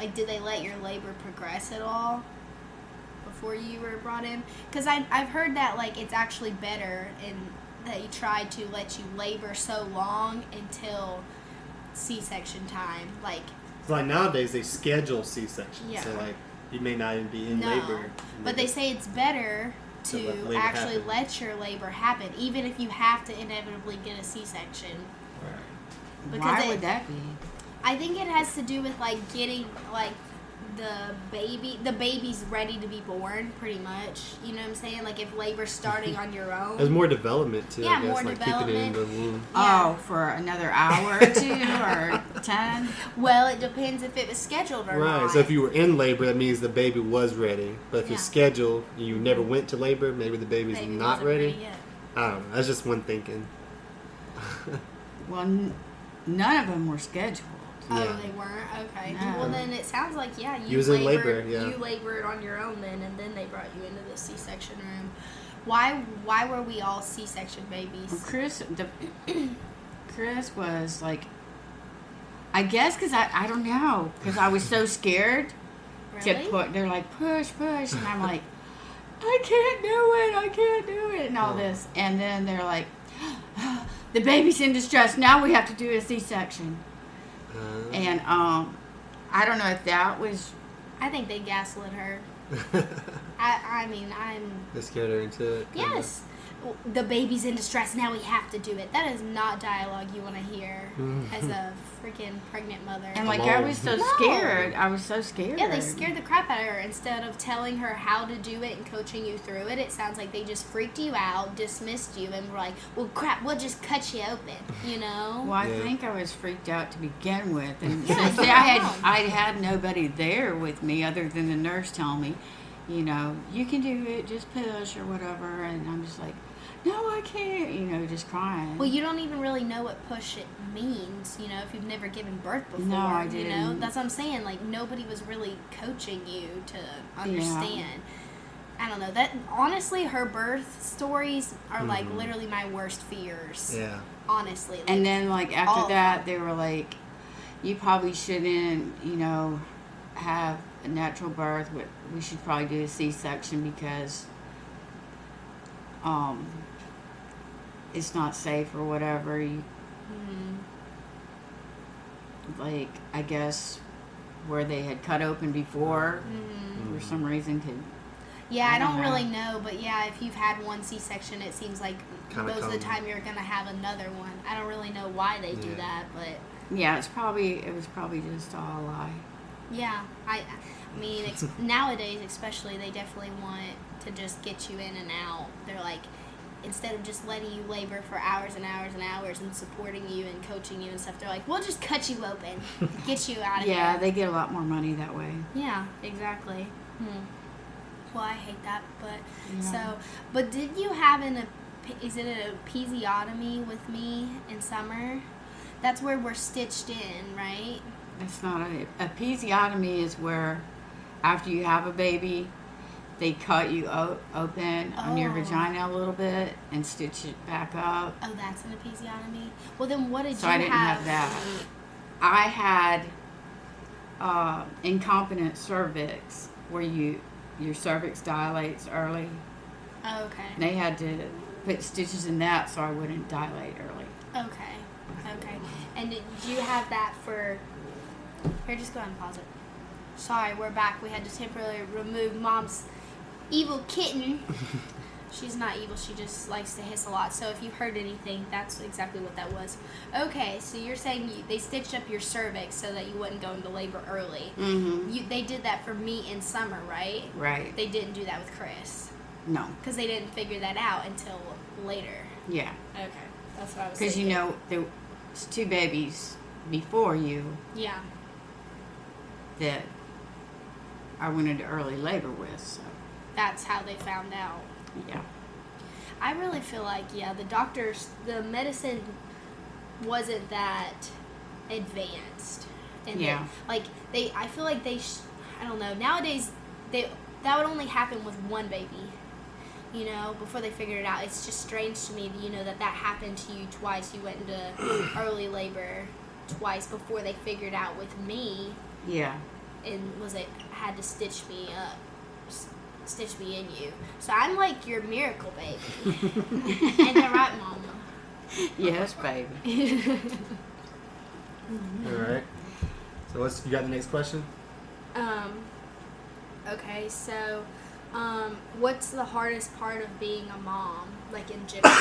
Like, did they let your labor progress at all before you were brought in? Because I've heard that like it's actually better and that you tried to let you labor so long until C-section time. Like, So like nowadays they schedule C-sections, Yeah. so like you may not even be in no, labor. but they say it's better To let to labor actually happen. let your labor happen, even if you have to inevitably get a C-section. Because Why would that be? I think it has to do with like getting like the baby's ready to be born, pretty much. You know what I'm saying? Like, if labor's starting on your own. There's more development too. Yeah, I guess, more like keeping it in the development. womb. Yeah. Oh, for another hour or 2 or 10? Well, it depends if it was scheduled or Right. not. So if you were in labor, that means the baby was ready. But if Yeah. it's scheduled and you never went to labor, maybe the baby's Baby not wasn't ready. yet. I don't know. That's just one thinking. Well, none of them were scheduled. Oh, Yeah. they weren't? Okay. No. Well, then it sounds like, yeah, You was in labor, labored, yeah. you labored on your own then, and then they brought you into the C-section room. Why were we all C-section Well, babies? Chris was like, I guess because I don't know, because I was so scared Really? to put, they're like, push, and I'm like, I can't do it, and all Oh. this. And then they're like, the baby's in distress, now we have to do a C-section. And I don't know if that was, I think they gaslit her. I mean, I'm... They scared her into it. kinda. Yes. The baby's in distress, now we have to do it. That is not dialogue you want to hear as a freaking pregnant mother. and like I Alone. was so No. scared. I was so scared. Yeah, they scared the crap out of her. Instead of telling her how to do it and coaching you through it, it sounds like they just freaked you out, dismissed you, and were like, well, crap, we'll just cut you open, you know? Well, I Yeah. think I was freaked out to begin with, and Yeah, since you I were had nobody there with me other than the nurse telling me, you know, you can do it, just push or whatever, and I'm just like, no, I can't, you know, just crying. Well, you don't even really know what push it means, you know, if you've never given birth before. No, I You know, didn't. that's what I'm saying. Like, nobody was really coaching you to understand. I don't know. That honestly, her birth stories are like literally my worst fears. Yeah. Honestly. Like, and then like all after of that, them. they were like, you probably shouldn't, you know, have a natural birth. But we should probably do a C-section because, it's not safe or whatever. You, like, I guess where they had cut open before for some reason could. yeah, I don't know. really know, but yeah, if you've had one C-section, it seems like Kinda most of the common. time you're gonna have another one. I don't really know why they do Yeah. that, but Yeah, it was probably just all a lie. yeah, I mean, nowadays especially, they definitely want to just get you in and out. They're like, instead of just letting you labor for hours and hours and hours and supporting you and coaching you and stuff, they're like, we'll just cut you open, get you out of Yeah, here. they get a lot more money that way. Yeah, exactly. Well, I hate that, but Yeah. but did you have is it an episiotomy with me in summer? That's where we're stitched in, right? It's not a episiotomy is where after you have a baby, they cut you open on your Oh. vagina a little bit and stitch it back up. Oh, that's an episiotomy. Well, then what did So you I didn't have that. I had incompetent cervix, where your cervix dilates early. Oh, okay. And they had to put stitches in that so I wouldn't dilate early. Okay. And did you have that for... Here, just go ahead and pause it. Sorry, we're back. We had to temporarily remove Mom's evil kitten. She's not evil. She just likes to hiss a lot. So if you heard anything, that's exactly what that was. Okay, so you're saying they stitched up your cervix so that you wouldn't go into labor early. Mm-hmm. They did that for me in summer, right? Right. They didn't do that with Chris. No. Because they didn't figure that out until later. Yeah. Okay, that's what I was Because, thinking. there was 2 babies before you Yeah. that I went into early labor with, so, That's how they found out. yeah. I really feel like, the medicine wasn't that advanced. And Yeah. I feel like I don't know, nowadays, that would only happen with one baby, before they figured it out. It's just strange to me, that happened to you twice. You went into early labor twice before they figured out with me, Yeah. and had to stitch me in you. So I'm like your miracle baby. Ain't that right, Mama? Yes, baby. All right. So you got the next question? Okay, so, what's the hardest part of being a mom, like in general?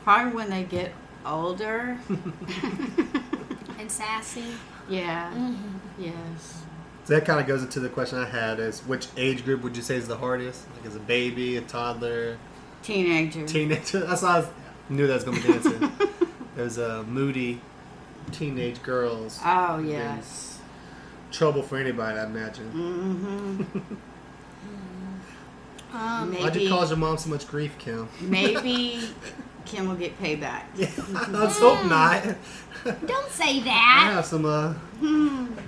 Probably when they get older. And sassy? Yeah. Mm-hmm. Yes. So that kind of goes into the question I had: is which age group would you say is the hardest? Like, as a baby, a toddler, Teenager. teenager? That's why I knew that was going to be the answer. There's moody teenage girls. Oh, yes. Trouble for anybody, I imagine. Mm-hmm. Why'd you cause your mom so much grief, Kim? Maybe Kim will get payback. Yeah, let's hope not. Don't say I that! have some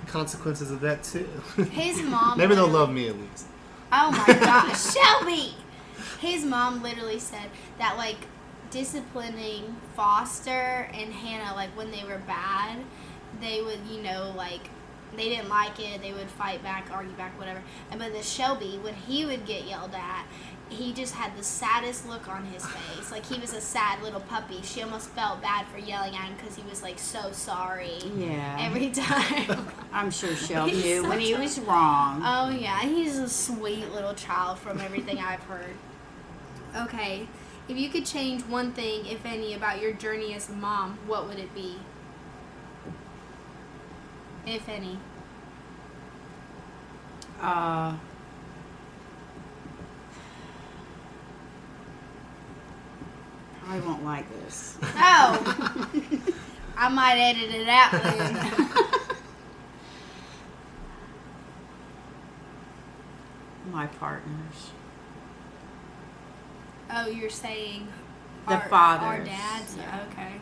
consequences of that too. His mom... Maybe they'll literally- love me at least. Oh my gosh, Shelby! His mom literally said that, disciplining Foster and Hannah, when they were bad, they would, they didn't like it, they would fight back, argue back, whatever. But the Shelby, when he would get yelled at, he just had the saddest look on his face. Like he was a sad little puppy. She almost felt bad for yelling at him because he was so sorry. Yeah. Every time. I'm sure Shelby He's knew when such he a- was wrong. Oh yeah, he's a sweet little child from everything I've heard. Okay, if you could change one thing, if any, about your journey as a mom, what would it be? If any. I won't like this. Oh! I might edit it out then. My partners. Oh, you're saying The our fathers, dads? yeah. Okay.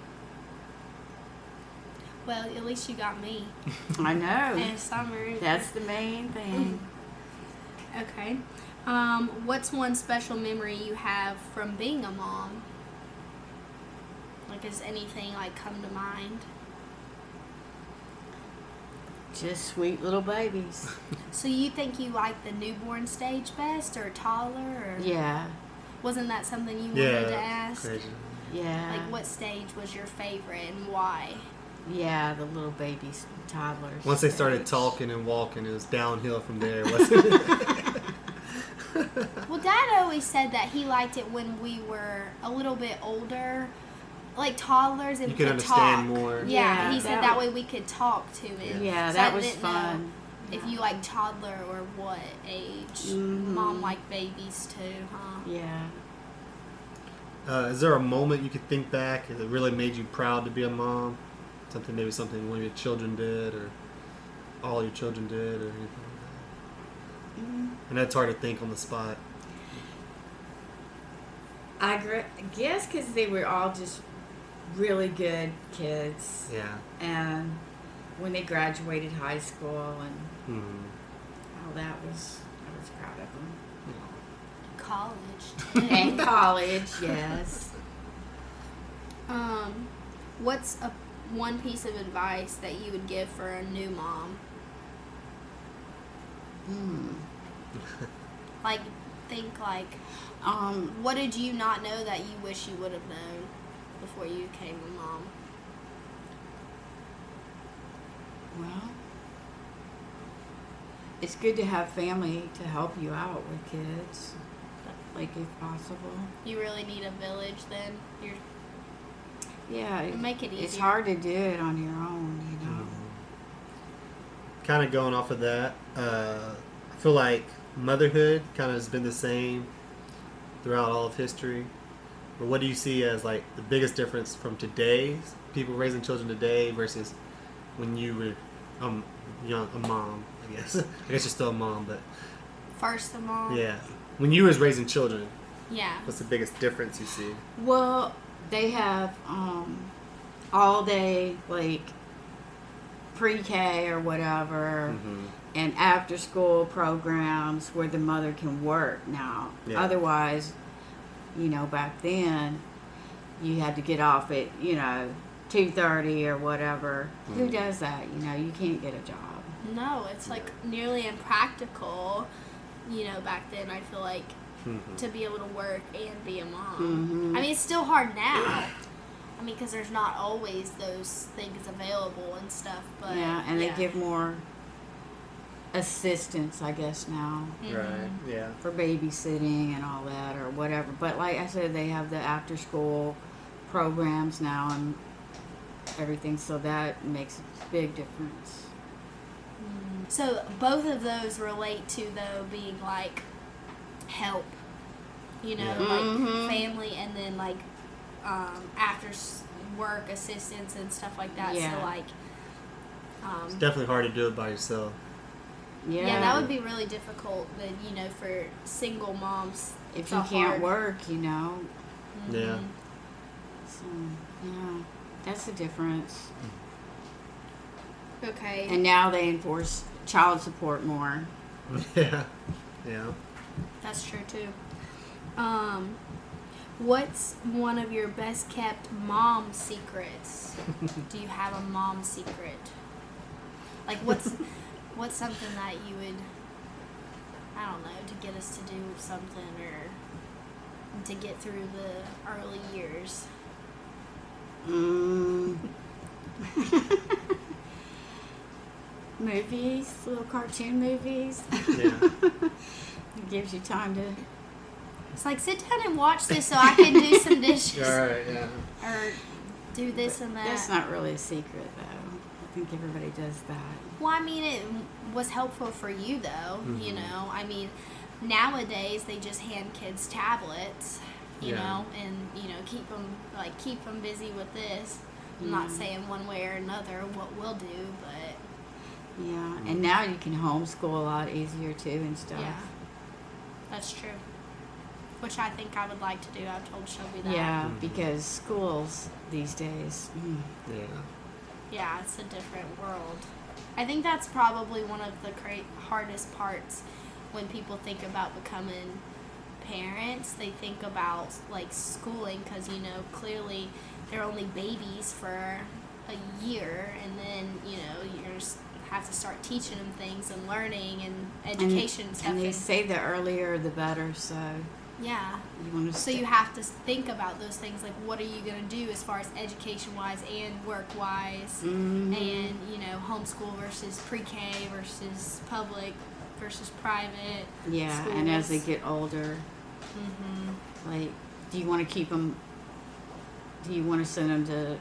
Well, at least you got me. I know. And Summer. That's the main thing. Okay. What's one special memory you have from being a mom? Does anything come to mind? Just sweet little babies. So you think you like the newborn stage best or toddler? Or Yeah. wasn't that something you Yeah, wanted to ask? crazy. Yeah. What stage was your favorite and why? Yeah, the little babies, toddlers. Once they started stage. talking and walking, it was downhill from there, wasn't it? Well, Dad always said that he liked it when we were a little bit older, like toddlers, and You could could understand talk. more. Yeah, Yeah, he said that that was- way we could talk to him. Yeah, So that I was didn't know fun. if you like toddler or what age. Mhm. Mom liked babies too, huh? Yeah. Is there a moment you could think back that really made you proud to be a mom? Maybe something one of your children did, or all your children did, or anything like that. And that's hard to think on the spot. I guess because they were all just really good kids. Yeah. And when they graduated high school and I was proud of them. College. Too. And college, yes. What's one piece of advice that you would give for a new mom? Like, think like, what did you not know that you wish you would have known before you became a mom? Well, it's good to have family to help you out with kids, like if possible. You really need a village then? Yeah, It'll make it It's easier. hard to do it on your own, you know. Kind of going off of that, I feel like motherhood kind of has been the same throughout all of history. But what do you see as like the biggest difference from today's people raising children today versus when you were a mom? I guess you're still a mom, but First of all? yeah, when you was raising children, Yeah. what's the biggest difference you see? Well, they have all day, like, pre-K or whatever, and after-school programs where the mother can work now. Yeah. Otherwise, you know, back then, you had to get off at, 2:30 or whatever. Who does that? You know, you can't get a job. No, it's like nearly impractical, back then, I feel like, to be able to work and be a mom. I mean, it's still hard now. I mean, because there's not always those things available and stuff, but... Yeah, and they give more assistance, I guess, now. Right. Yeah. For babysitting and all that or whatever. But like I said, they have the after school programs now and everything, so that makes a big difference. So both of those relate to, though, being like help, like family, and then like after work assistance and stuff like that. Yeah. So like It's definitely hard to do it by yourself. yeah, that would be really difficult, but for single moms, If it's you all can't hard. work, Yeah. So, yeah, that's the difference. Okay. And now they enforce child support more. Yeah. Yeah. That's true too. What's one of your best kept mom secrets? Do you have a mom secret? Like what's something that you would, I don't know, to get us to do something or to get through the early years? Movies, little cartoon movies. Yeah. It gives you time to. It's like, sit down and watch this so I can do some dishes. All right. Yeah. Or do this and that. That's not really a secret, though. I think everybody does that. Well, I mean, it was helpful for you, though, I mean, nowadays they just hand kids tablets, you know, and, keep them busy with this. I'm not saying one way or another what we'll do, but... Yeah, and now you can homeschool a lot easier, too, and stuff. Yeah, that's true. Which I think I would like to do. I've told Shelby that. Yeah, because schools these days. Yeah. Yeah, it's a different world. I think that's probably one of the hardest parts when people think about becoming parents. They think about, like, schooling because, clearly they're only babies for a year, and then, you're just have to start teaching them things and learning and education and stuff. And they say the earlier the better, so yeah. you want to. So you have to think about those things, like what are you going to do as far as education-wise and work-wise, and, homeschool versus pre-K versus public versus private. Yeah, schools. and as they get older, like, do you want to keep them? Do you want to send them to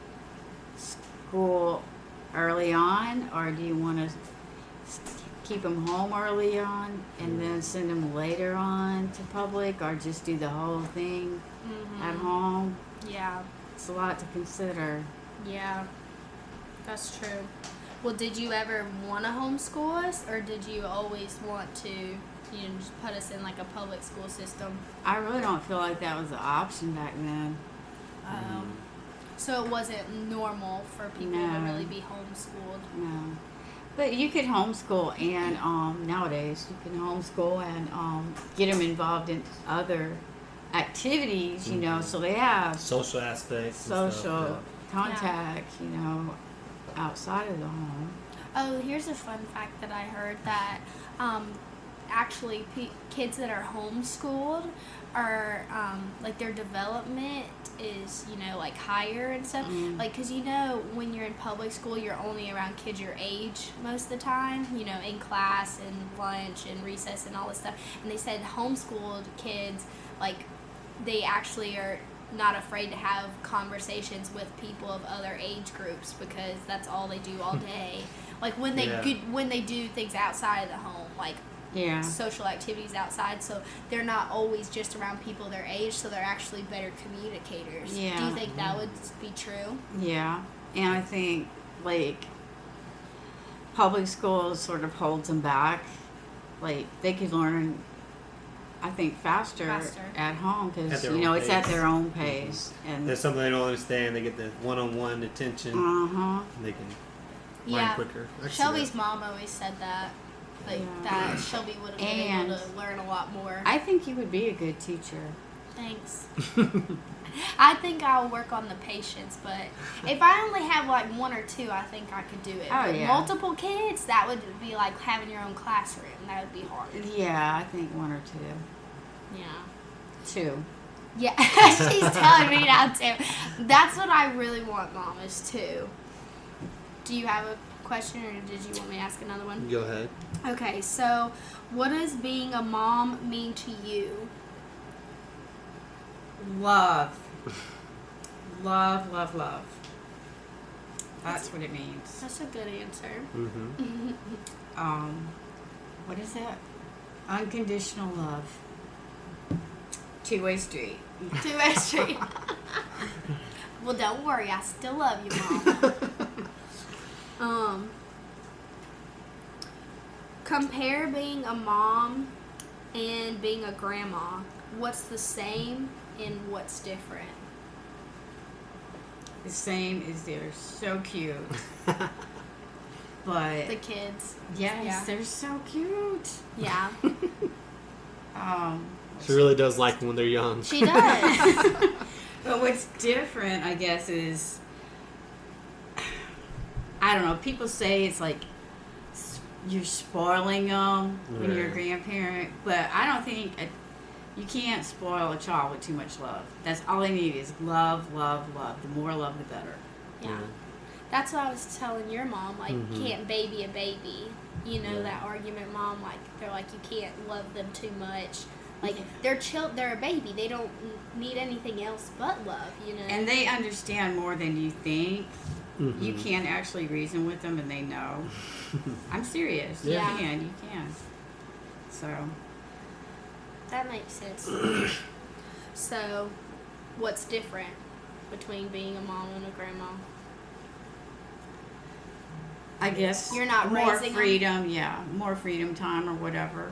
school early on, or do you want to keep them home early on and then send them later on to public, or just do the whole thing at home? Yeah. It's a lot to consider. Yeah, that's true. Well, did you ever want to homeschool us, or did you always want to, just put us in like a public school system? I really don't feel like that was an option back then. So it wasn't normal for people to No. really be homeschooled. No. But you could homeschool, and nowadays you can homeschool and get them involved in other activities, you know, so they have Social aspects. and social stuff, contact, you know, outside of the home. Oh, here's a fun fact that I heard that actually kids that are homeschooled are like their development is, you know, like higher and stuff. Like, because, you know, when you're in public school, you're only around kids your age most of the time, you know, in class and lunch and recess and all this stuff. And they said homeschooled kids, like, they actually are not afraid to have conversations with people of other age groups because that's all they do all day. Like when they when they do things outside of the home, like social activities outside, so they're not always just around people their age, so they're actually better communicators. Yeah. Do you think that would be true? Yeah, and I think like public schools sort of holds them back. Like they could learn, I think, faster. At home At because their you know own it's at pace. their own pace. And There's something they don't understand. They get the one-on-one attention. And they can learn quicker. I can see Shelby's that. mom always said that. Like Yeah. that Shelby would have been able to learn a lot more. I think you would be a good teacher. Thanks. I think I'll work on the patience, but if I only have like one or two, I think I could do it. Oh, But yeah. multiple kids, that would be like having your own classroom. That would be hard. Yeah, I think one or two. Yeah. Two. Yeah, she's telling me now too. That's what I really want, Mom, is two. Do you have a question, or did you want me to ask another one? Go ahead. Okay, so what does being a mom mean to you? Love. Love. That's what it means. That's a good answer. Mm-hmm. What is that? Unconditional love. Two-way street. Two-way street. Well, don't worry, I still love you, Mom. Compare being a mom and being a grandma. What's the same and what's different? The same is they're so cute. But The kids. yes, Yeah. they're so cute. Yeah, She really does like them when they're young. she does. But what's different, I guess, is I don't know. People say it's like you're spoiling them when you're a Right. grandparent, but I don't think you can't spoil a child with too much love. That's all they need is love. The more love, the better. Yeah. That's what I was telling your mom. Like, Mhm. can't baby a baby. You know, Yeah. that argument, Mom. Like, they're like, you can't love them too much. Like, they're a baby. They don't need anything else but love, you know? And they understand more than you think. Mhm. You can actually reason with them, and they know. I'm serious. Yeah. You can. So, That makes sense. So, what's different between being a mom and a grandma? I guess You're not more raising 'em? freedom. Yeah, more freedom time or whatever,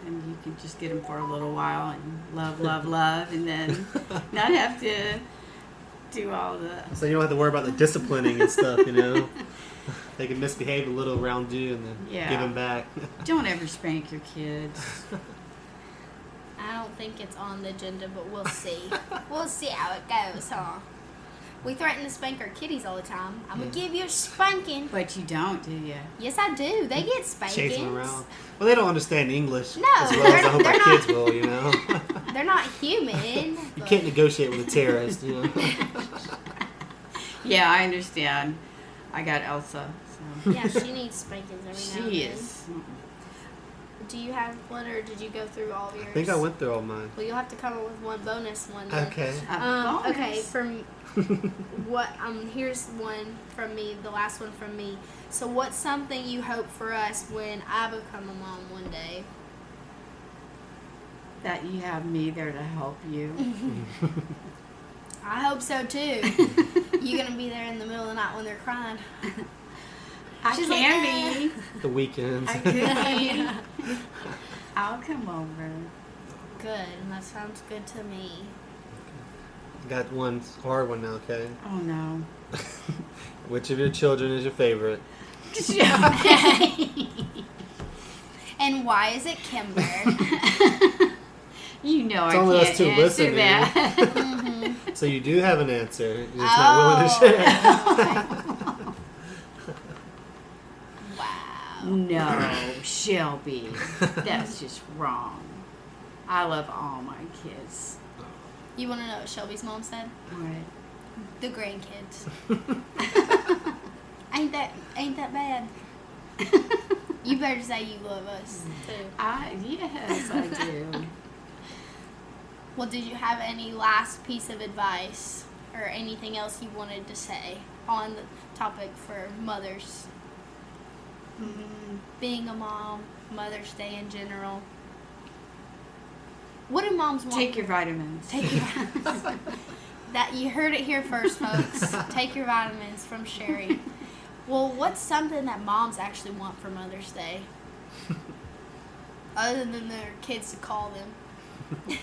and you can just get them for a little while and love, and then not have to do all the. So you don't have to worry about the disciplining and stuff, you know? They can misbehave a little around you and then Yeah. give them back. Don't ever spank your kids. I don't think it's on the agenda, but we'll see. We'll see how it goes, huh? We threaten to spank our kitties all the time. I'm going to give you a spanking. But you don't, do you? Yes, I do. They get spankings. Chase them around. Well, they don't understand English No, as well as I hope they're our not. kids will, you know? They're not human. You but- can't negotiate with a terrorist, you know? Yeah, I understand. I got Elsa. So. Yeah, she needs spankings every now and She then. is. Do you have one, or did you go through all of yours? I think I went through all mine. Well, you'll have to come up with one bonus one. Then. Okay. Okay, from what here's one from me, the last one from me. So what's something you hope for us when I become a mom one day? That you have me there to help you. I hope so too. You gonna be there in the middle of the night when they're crying? I She's can like, be. The weekends. I could be. I'll come over. Good, that sounds good to me. Got one hard one now, okay? Oh no. Which of your children is your favorite? And why is it Kimber? You know It's I only us can't two answer listening. that. So you do have an answer. You're just not willing to share. Wow. No, Shelby. That's just wrong. I love all my kids. You want to know what Shelby's mom said? What? The grandkids. Ain't that bad? You better say you love us too. Yes, I do. Well, did you have any last piece of advice or anything else you wanted to say on the topic for mothers? Being a mom, Mother's Day in general. What do moms want? Take your vitamins. Take your vitamins. That you heard it here first, folks. Take your vitamins from Sherry. Well, what's something that moms actually want for Mother's Day? Other than their kids to call them.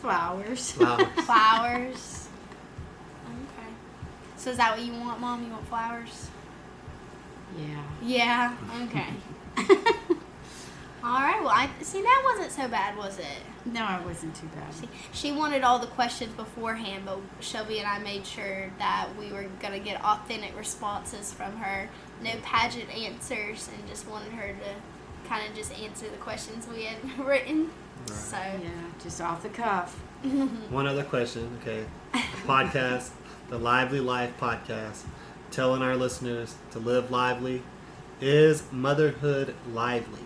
Flowers. Flowers. Okay. So is that what you want, Mom? You want flowers? Yeah. Yeah. Okay. All right. Well, see that wasn't so bad, was it? No, it wasn't too bad. She wanted all the questions beforehand, but Shelby and I made sure that we were gonna get authentic responses from her. No pageant answers, and just wanted her to kind of just answer the questions we had written. Right. So Yeah, just off the cuff. One other question, okay. Podcast, the Lively Life podcast, telling our listeners to live lively. Is motherhood lively?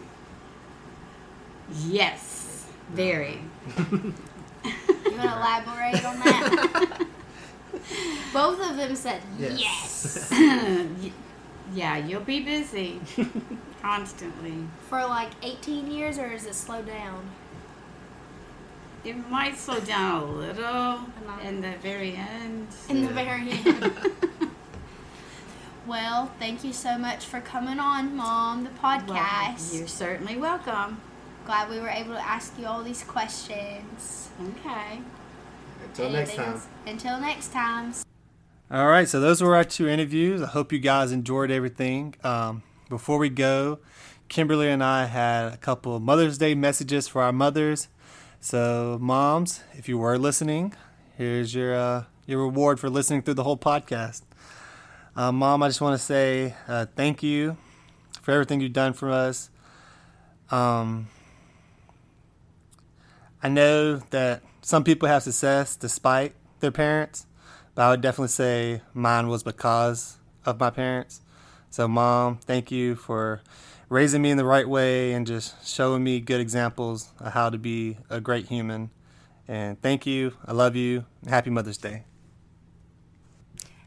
Yes, very. you want to elaborate on that? Both of them said yes. Yeah, you'll be busy constantly. For like 18 years, or is it slowed down? It might slow down a little in the very end. In the very end. Well, thank you so much for coming on, Mom, the podcast. Well, you're certainly welcome. Glad we were able to ask you all these questions. Okay. Until next Anything time. else? Until next time. All right, so those were our 2 interviews. I hope you guys enjoyed everything. Before we go, Kimberly and I had a couple of Mother's Day messages for our mothers. So, moms, if you were listening, here's your reward for listening through the whole podcast. Mom, I just want to say thank you for everything you've done for us. I know that some people have success despite their parents, but I would definitely say mine was because of my parents. So, Mom, thank you for raising me in the right way and just showing me good examples of how to be a great human. And thank you. I love you. Happy Mother's Day.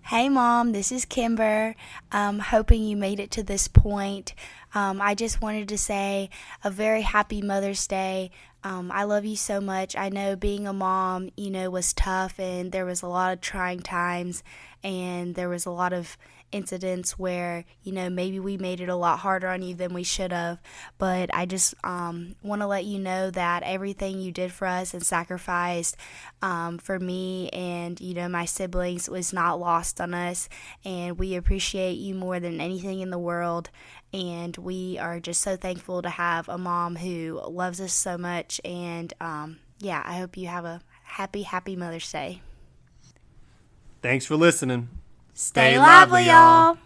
Hey Mom, this is Kimber. Hoping you made it to this point. I just wanted to say a very happy Mother's Day. I love you so much. I know being a mom, was tough, and there was a lot of trying times, and there was a lot of incidents where, maybe we made it a lot harder on you than we should have. But I just want to let you know that everything you did for us and sacrificed for me and, my siblings was not lost on us. And we appreciate you more than anything in the world. And we are just so thankful to have a mom who loves us so much. And I hope you have a happy Mother's Day. Thanks for listening. Stay lively, y'all.